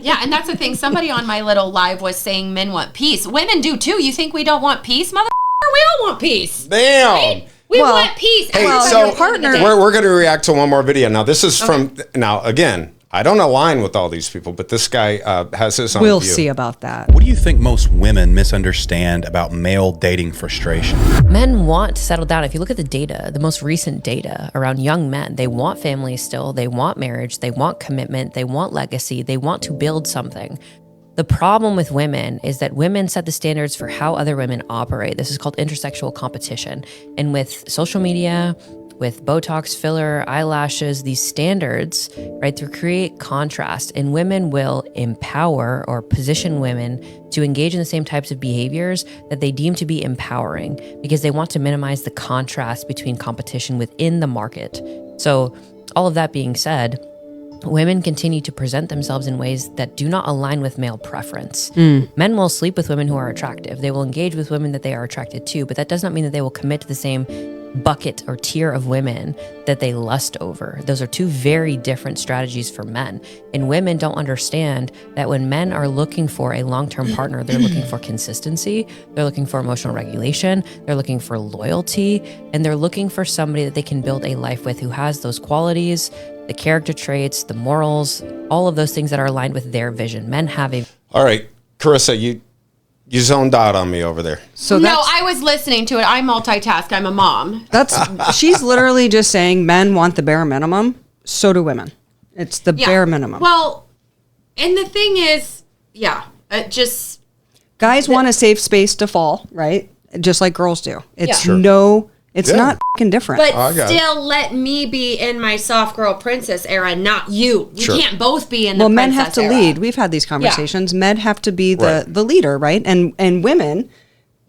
Yeah, and that's the thing. Somebody on my little live was saying men want peace. Women do too. You think we don't want peace? Motherfucker, we all want peace. Damn. Right? We Well, want peace. Hey, Well, so your partner- we're going to react to one more video. Now, this is from, now, again, I don't align with all these people, but this guy has his own We'll view. see about that. What do you think most women misunderstand about male dating frustration? Men want to settle down. If you look at the data, the most recent data around young men, they want families still, they want marriage, they want commitment, they want legacy, they want to build something. The problem with women is that women set the standards for how other women operate. This is called intersexual competition. And with social media, with Botox, filler, eyelashes, these standards, right, to create contrast, and women will empower or position women to engage in the same types of behaviors that they deem to be empowering because they want to minimize the contrast between competition within the market. So all of that being said, women continue to present themselves in ways that do not align with male preference. Men will sleep with women who are attractive. They will engage with women that they are attracted to, but that does not mean that they will commit to the same bucket or tier of women that they lust over. Those are two very different strategies for men. And women don't understand that when men are looking for a long-term partner, they're looking for consistency, they're looking for emotional regulation, they're looking for loyalty, and they're looking for somebody that they can build a life with who has those qualities, the character traits, the morals, all of those things that are aligned with their vision. Men have a... All right, Carissa, you zoned out on me over there. So no, I was listening to it. I multitask. I'm a mom. she's literally just saying men want the bare minimum. So do women. It's the bare minimum. Well, and the thing is, just guys want a safe space to fall, right? Just like girls do. It's Yeah. it's not fucking different. but still let me be in my soft girl princess era, not you. We Sure. can't both be in the well, men princess have to era. lead. We've had these conversations. Men have to be Right. the leader, right? And women,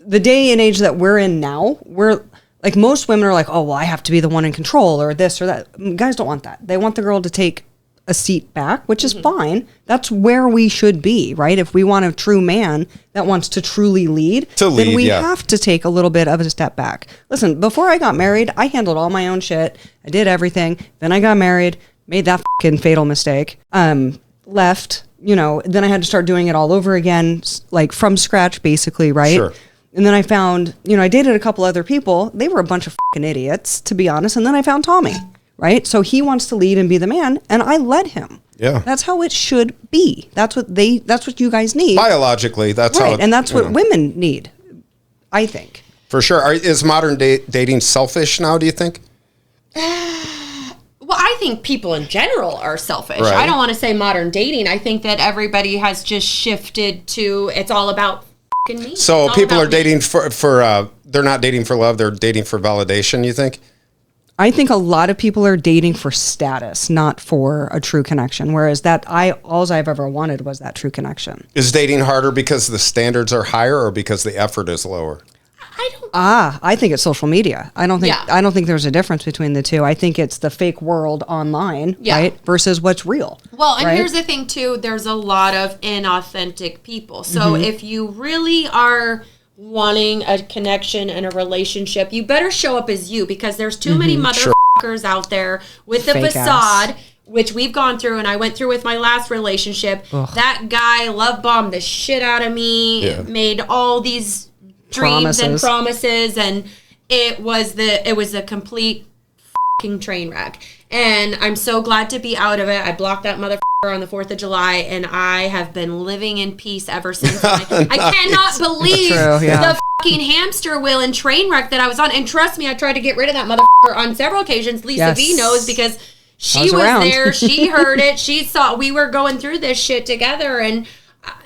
the day and age that we're in now, we're like, most women are like, oh, well, I have to be the one in control or this or that. Guys don't want that. They want the girl to take a seat back, which is fine. That's where we should be, right? If we want a true man that wants to truly lead, then we have to take a little bit of a step back. Listen, before I got married, I handled all my own shit. I did everything. Then I got married, made that fucking fatal mistake, left, then I had to start doing it all over again, like from scratch, basically, right? Sure. And then I found, I dated a couple other people. They were a bunch of fucking idiots, to be honest. And then I found Tommy. Right? So he wants to lead and be the man, and I let him. Yeah. That's how it should be. That's what you guys need. Biologically, that's right. how it, And that's what women need, I think. For sure. Is modern dating selfish now, do you think? Well, I think people in general are selfish. Right. I don't want to say modern dating. I think that everybody has just shifted to it's all about fucking me. So It's all people about are dating for they're not dating for love, they're dating for validation, you think? I think a lot of people are dating for status, not for a true connection. Whereas all I've ever wanted was that true connection. Is dating harder because the standards are higher or because the effort is lower? I think it's social media. I don't think there's a difference between the two. I think it's the fake world online, right, versus what's real. Well, and right? here's the thing too, there's a lot of inauthentic people. So if you really are wanting a connection and a relationship, you better show up as you, because there's too many motherfuckers out there with the Fake facade, ass. which we've gone through, and I went through with my last relationship. That guy love bombed the shit out of me, made all these dreams and promises, and it was a complete fucking train wreck. And I'm so glad to be out of it. I blocked that motherfucker on the 4th of July, and I have been living in peace ever since. I cannot believe the fucking hamster wheel and train wreck that I was on. And trust me, I tried to get rid of that motherfucker on several occasions. Lisa V knows, because she was there. She heard it. She saw we were going through this shit together. And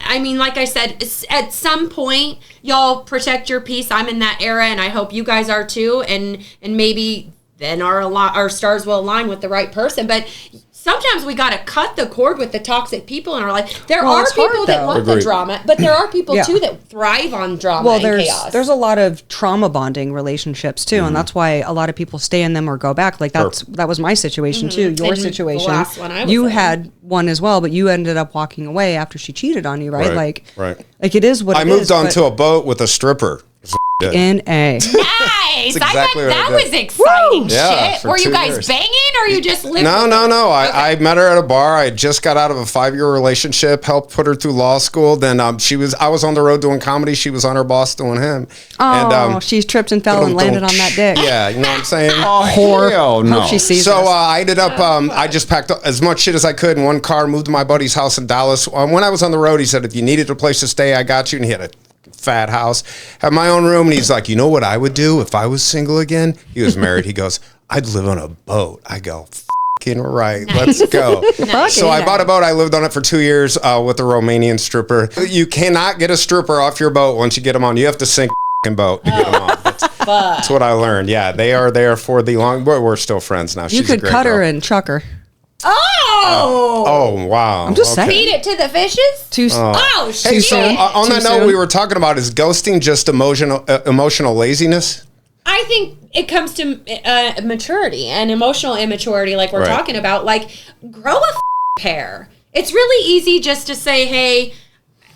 I mean, like I said, at some point, y'all protect your peace. I'm in that era, and I hope you guys are too. And maybe then our stars will align with the right person. But sometimes we got to cut the cord with the toxic people in our life. There are people that want the drama, but there are people too that thrive on drama and chaos. There's a lot of trauma bonding relationships too, and that's why a lot of people stay in them or go back. Like that was my situation too. Your situation. The last one I was in. Had one as well, but you ended up walking away after she cheated on you, right? Like it is what I moved onto a boat with a stripper. N.A. Nice. Exactly that was exciting shit. Were you guys years. banging, or you just lived? No. I met her at a bar. I just got out of a 5-year relationship, helped put her through law school. Then I was on the road doing comedy. She was on her boss doing him. Oh, and, she tripped and fell and landed on that dick. Yeah, you know what I'm saying? Whore. Hell no. Hope she sees so I ended up, I just packed up as much shit as I could in one car, moved to my buddy's house in Dallas. When I was on the road, he said, if you needed a place to stay, I got you. And he had a fat house, have my own room, and he's like, you know what I would do if I was single again? He was married. He goes, I'd live on a boat. I go, fucking right, let's go. So I bought a boat. I lived on it for 2 years with a Romanian stripper. You cannot get a stripper off your boat once you get them on. You have to sink a boat to get them off. That's what I learned. Yeah, they are there for the long. We're still friends now. You could cut her and chuck her. Oh wow! I'm just saying. Feed it to the fishes. Hey, so on that note, we were talking about, is ghosting just emotional laziness? I think it comes to maturity and emotional immaturity, like we're talking about. Like, grow a pair. It's really easy just to say, hey,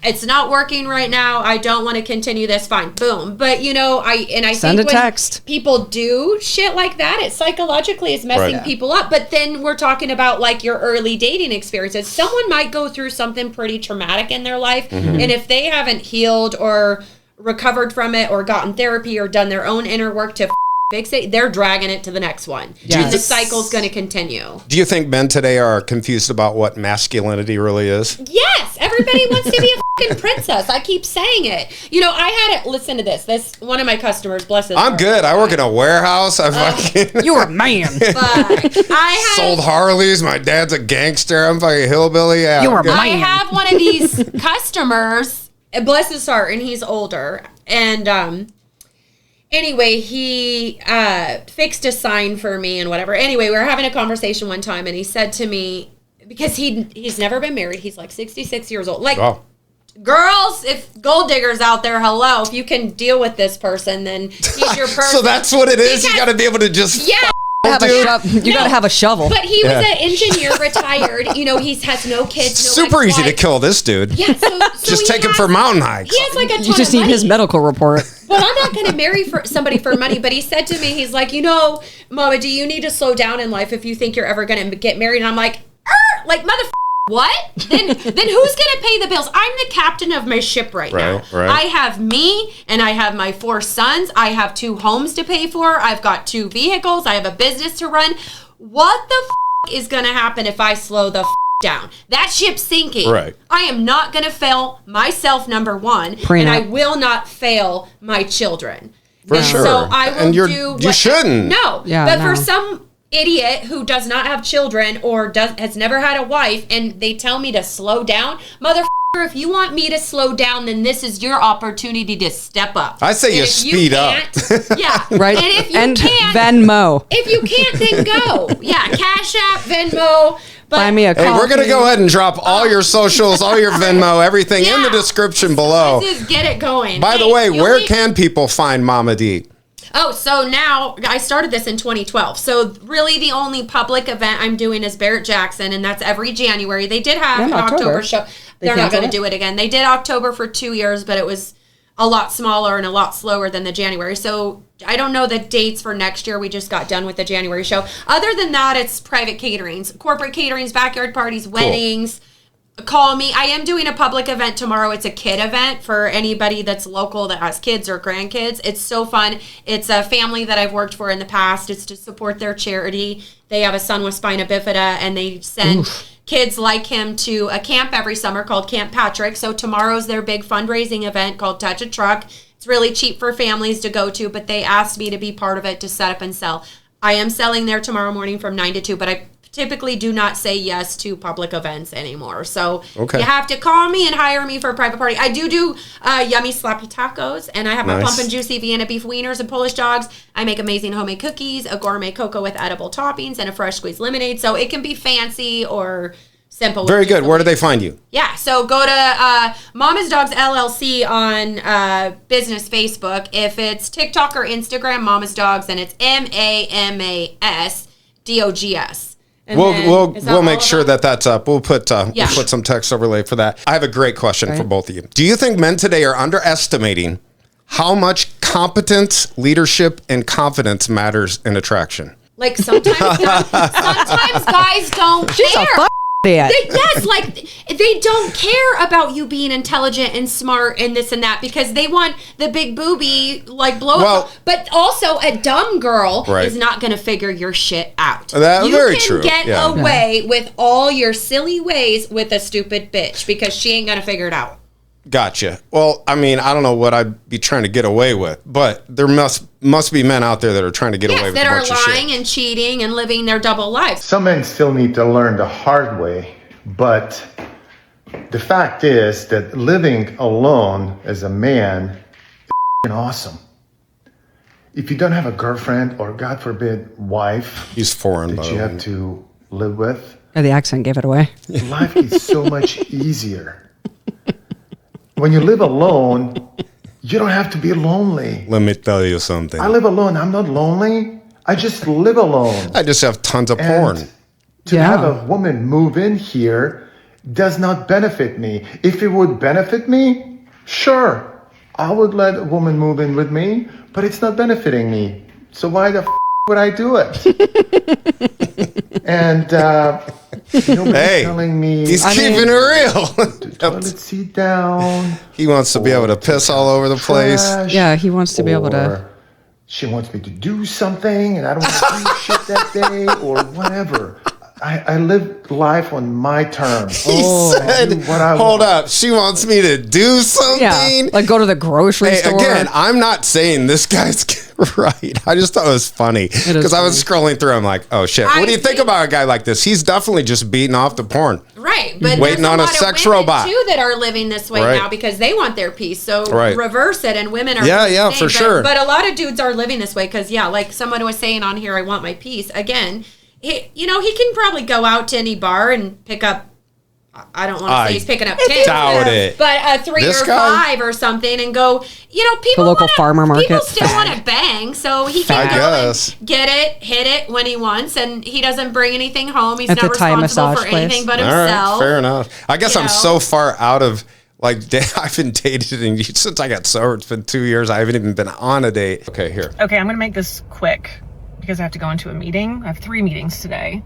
it's not working right now. I don't want to continue this. Fine. Boom. But, I send think a text. People do shit like that, it psychologically is messing people up. But then we're talking about like your early dating experiences. Someone might go through something pretty traumatic in their life. And if they haven't healed or recovered from it or gotten therapy or done their own inner work to fix it, they're dragging it to the next one. And the cycle's going to continue. Do you think men today are confused about what masculinity really is? Yes. Everybody wants to be a fucking princess. I keep saying it. I had it. Listen to this. This one of my customers, bless his heart. I'm good. I work in a warehouse. You're a man. I sold Harleys. My dad's a gangster. I'm fucking hillbilly. Yeah, you're a man. I have one of these customers, bless his heart, and he's older. And anyway, he fixed a sign for me and whatever. Anyway, we were having a conversation one time, and he said to me, because he's never been married, he's like 66 years old. Like, girls, if gold diggers out there, hello, if you can deal with this person, then he's your person. So that's what it is? You got to be able to just... Yeah. You got to have a shovel. But he was an engineer, retired. He has no kids. Super easy to kill this dude. Yeah, so just take him for mountain hikes. He has like a ton You just of need his medical report. Well, I'm not going to marry somebody for money. But he said to me, he's like, Mama, do you need to slow down in life if you think you're ever going to get married? And I'm like, what? Then who's going to pay the bills? I'm the captain of my ship right now. Right. I have me, and I have my 4 sons. I have 2 homes to pay for. I've got 2 vehicles. I have a business to run. What the is going to happen if I slow the down? That ship's sinking. Right. I am not going to fail myself, number one, and I will not fail my children. For sure. So I will you shouldn't. No. But for some idiot who does not have children or has never had a wife, and they tell me to slow down, motherfucker, if you want me to slow down, then this is your opportunity to step up. I say you speed up. Yeah. Right. And if you can't, Venmo. If you can't, then go. Yeah. Cash App, Venmo. But Buy me a coffee. Hey, we're going to go ahead and drop all your socials, all your Venmo, everything in the description below. Let's just get it going. By the way, where can people find Mama D? Oh, so now I started this in 2012. So really the only public event I'm doing is Barrett Jackson, and that's every January. They did have an October show. They're not going to do it again. They did October for 2 years, but it was a lot smaller and a lot slower than the January. So I don't know the dates for next year. We just got done with the January show. Other than that, it's private caterings, corporate caterings, backyard parties, weddings. Call me. I am doing a public event tomorrow. It's a kid event for anybody that's local that has kids or grandkids. It's so fun. It's a family that I've worked for in the past. It's to support their charity. They have a son with spina bifida, and they send kids like him to a camp every summer called Camp Patrick. So tomorrow's their big fundraising event called Touch a Truck. It's really cheap for families to go to, but they asked me to be part of it to set up and sell. I am selling there tomorrow morning from 9 to 2, but I typically do not say yes to public events anymore. So you have to call me and hire me for a private party. I do yummy sloppy tacos, and I have my plump and juicy Vienna beef wieners and Polish dogs. I make amazing homemade cookies, a gourmet cocoa with edible toppings, and a fresh squeezed lemonade. So it can be fancy or simple. Very good. Where do they find you? Yeah, so go to Mama's Dogs LLC on business Facebook. If it's TikTok or Instagram, Mama's Dogs, then it's MAMASDOGS. We'll make sure that that's up. We'll put some text overlay for that. I have a great question for both of you. Do you think men today are underestimating how much competence, leadership, and confidence matters in attraction? Like sometimes guys don't care. They don't care about you being intelligent and smart and this and that because they want the big booby blow up. But also a dumb girl is not going to figure your shit out. That's very true. You can get away with all your silly ways with a stupid bitch because she ain't going to figure it out. Gotcha. Well, I mean, I don't know what I'd be trying to get away with, but there must be men out there that are trying to get away with that a are bunch of shit. lying and cheating and living their double lives. Some men still need to learn the hard way, but the fact is that living alone as a man is awesome. If you don't have a girlfriend or, God forbid, wife, he's foreign, that you have to live with, the accent gave it away. Life is so much easier. When you live alone, you don't have to be lonely. Let me tell you something. I live alone. I'm not lonely. I just live alone. I just have tons of porn. To have a woman move in here does not benefit me. If it would benefit me, sure, I would let a woman move in with me, but it's not benefiting me. So why the would I do it? And nobody's telling me. He's keeping it real. Toilet seat down. He wants to be able to piss all over the place. Yeah, he wants to be able to. She wants me to do something, and I don't want to do shit that day, or whatever. I live life on my terms. He said, hold up, she wants me to do something? Yeah, like go to the grocery store. Again, I'm not saying this guy's right. I just thought it was funny because I was scrolling through. I'm like, oh shit. What do you think about a guy like this? He's definitely just beating off the porn. Right. But waiting on a sex robot too that are living this way now because they want their peace. So reverse it, and women are for sure. But a lot of dudes are living this way because like someone was saying on here, I want my peace. Again, he can probably go out to any bar and pick up. I don't want to say he's picking up 10, but a 3 or 5 or something, and go. People the local farmer market. People still want to bang, so he can go and get it, hit it when he wants, and he doesn't bring anything home. He's not responsible for anything but himself. All right, fair enough. I guess I'm so far out of. I've been dated and since I got sober. It's been 2 years. I haven't even been on a date. Okay, here. Okay, I'm gonna make this quick because I have to go into a meeting. I have 3 meetings today.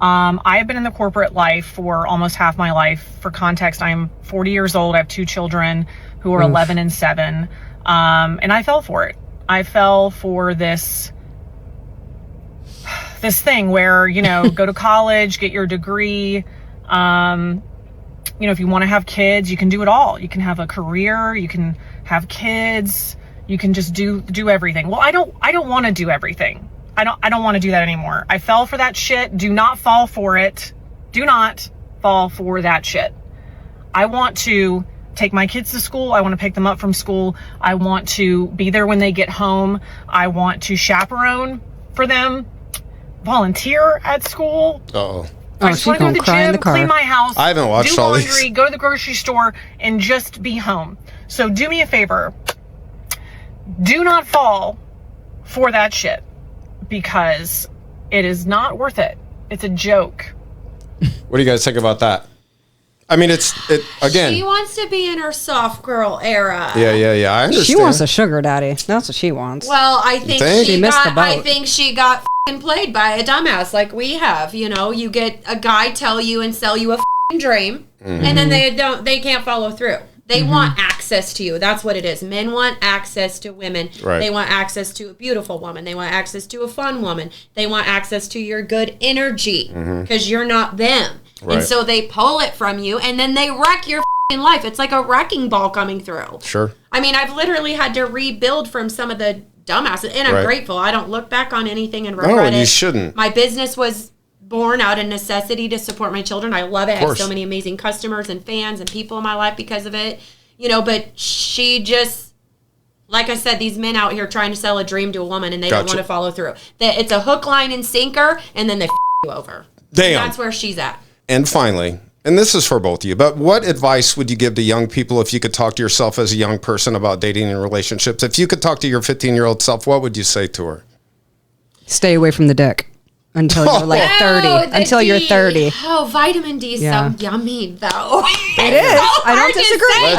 I have been in the corporate life for almost half my life. For context, I'm 40 years old. I have 2 children who are 11 and 7. And I fell for it. I fell for this thing where, go to college, get your degree. If you want to have kids, you can do it all. You can have a career, you can have kids, you can just do everything. Well, I don't want to do everything. I don't want to do that anymore. I fell for that shit. Do not fall for it. Do not fall for that shit. I want to take my kids to school. I want to pick them up from school. I want to be there when they get home. I want to chaperone for them, volunteer at school. Uh-oh. I just want to go to the gym, clean my house, I haven't watched do all laundry, these. go to the grocery store, and just be home. So do me a favor. Do not fall for that shit, because it is not worth it. It's a joke. What do you guys think about that? I mean, again. She wants to be in her soft girl era. Yeah. I understand. She wants a sugar daddy. That's what she wants. Well, I think she missed the boat. I think she got played by a dumbass like we have. You know, you get a guy tell you and sell you a dream, and then they can't follow through. They want access to you. That's what it is. Men want access to women. Right. They want access to a beautiful woman. They want access to a fun woman. They want access to your good energy because you're not them. Right. And so they pull it from you, and then they wreck your life. It's like a wrecking ball coming through. Sure. I mean, I've literally had to rebuild from some of the dumbasses, and I'm grateful. I don't look back on anything and regret it. No, you shouldn't. My business was born out of necessity to support my children. I love it. I have so many amazing customers and fans and people in my life because of it. You know, but she just, like I said, these men out here trying to sell a dream to a woman, and they don't want to follow through. It's a hook, line, and sinker, and then they you over. Damn. And that's where she's at. And finally, and this is for both of you, but what advice would you give to young people if you could talk to yourself as a young person about dating and relationships? If you could talk to your 15-year-old self, what would you say to her? Stay away from the dick until you're like 30. Until you're 30. Oh, vitamin D is so yummy, though. It is. I don't disagree.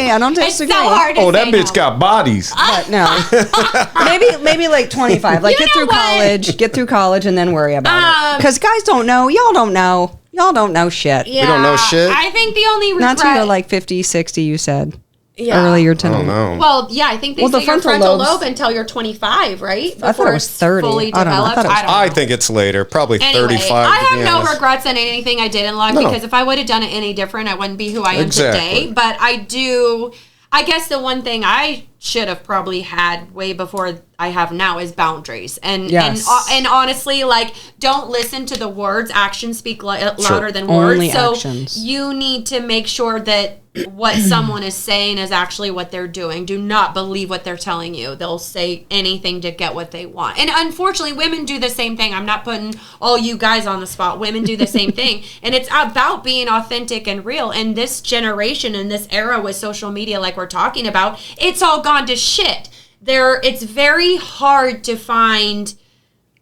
I don't disagree. It's so hard to that say bitch no. got bodies. But no. maybe like 25. Like get through college and then worry about it. Because guys don't know. Y'all don't know. Y'all don't know shit. Yeah, we don't know shit. I think the only regret... Not till you're like 50, 60, you said. Yeah. Earlier to I don't know. Well, yeah, I think they say your frontal lobe until you're 25, right? I thought it was 30. Fully I don't know. developed. I think it's later, probably 35. I have no honest. regrets in anything I did in life because if I would have done it any different, I wouldn't be who I am today. But I guess the one thing I should have probably had way before I have now is boundaries. And honestly, like, don't listen to the words. Actions speak louder than words. Only so actions. You need to make sure that what someone is saying is actually what they're doing. Do not believe what they're telling you. They'll say anything to get what they want. And unfortunately, women do the same thing. I'm not putting all you guys on the spot. Women do the same thing. And it's about being authentic and real. And this generation and this era with social media, like we're talking about, it's all gone to shit. It's very hard to find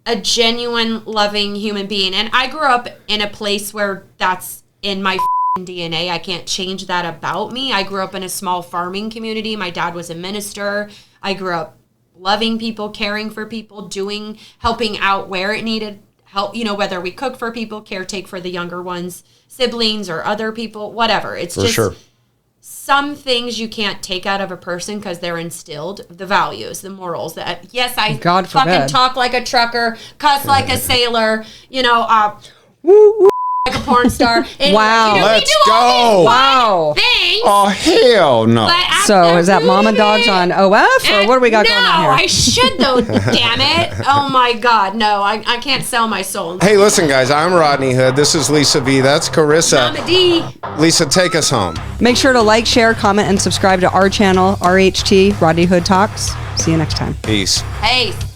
a genuine, loving human being. And I grew up in a place where that's in my DNA. I can't change that about me. I grew up in a small farming community. My dad was a minister. I grew up loving people, caring for people, helping out where it needed help, whether we cook for people, caretake for the younger ones, siblings or other people, whatever. It's for just sure. Some things you can't take out of a person because they're instilled, the values, the morals. That yes, I fucking talk like a trucker, cuss like a sailor, like a porn star. And, wow. Let's go. Wow. Things. Oh, hell no. So is that Mama Dogs on OF or what do we got going on here? No, I should though, damn it. Oh my God. No, I can't sell my soul. Hey, listen, guys, I'm Rodney Hood. This is Lisa V. That's Carissa. Mama D. Lisa, take us home. Make sure to like, share, comment, and subscribe to our channel, RHT, Rodney Hood Talks. See you next time. Peace. Peace.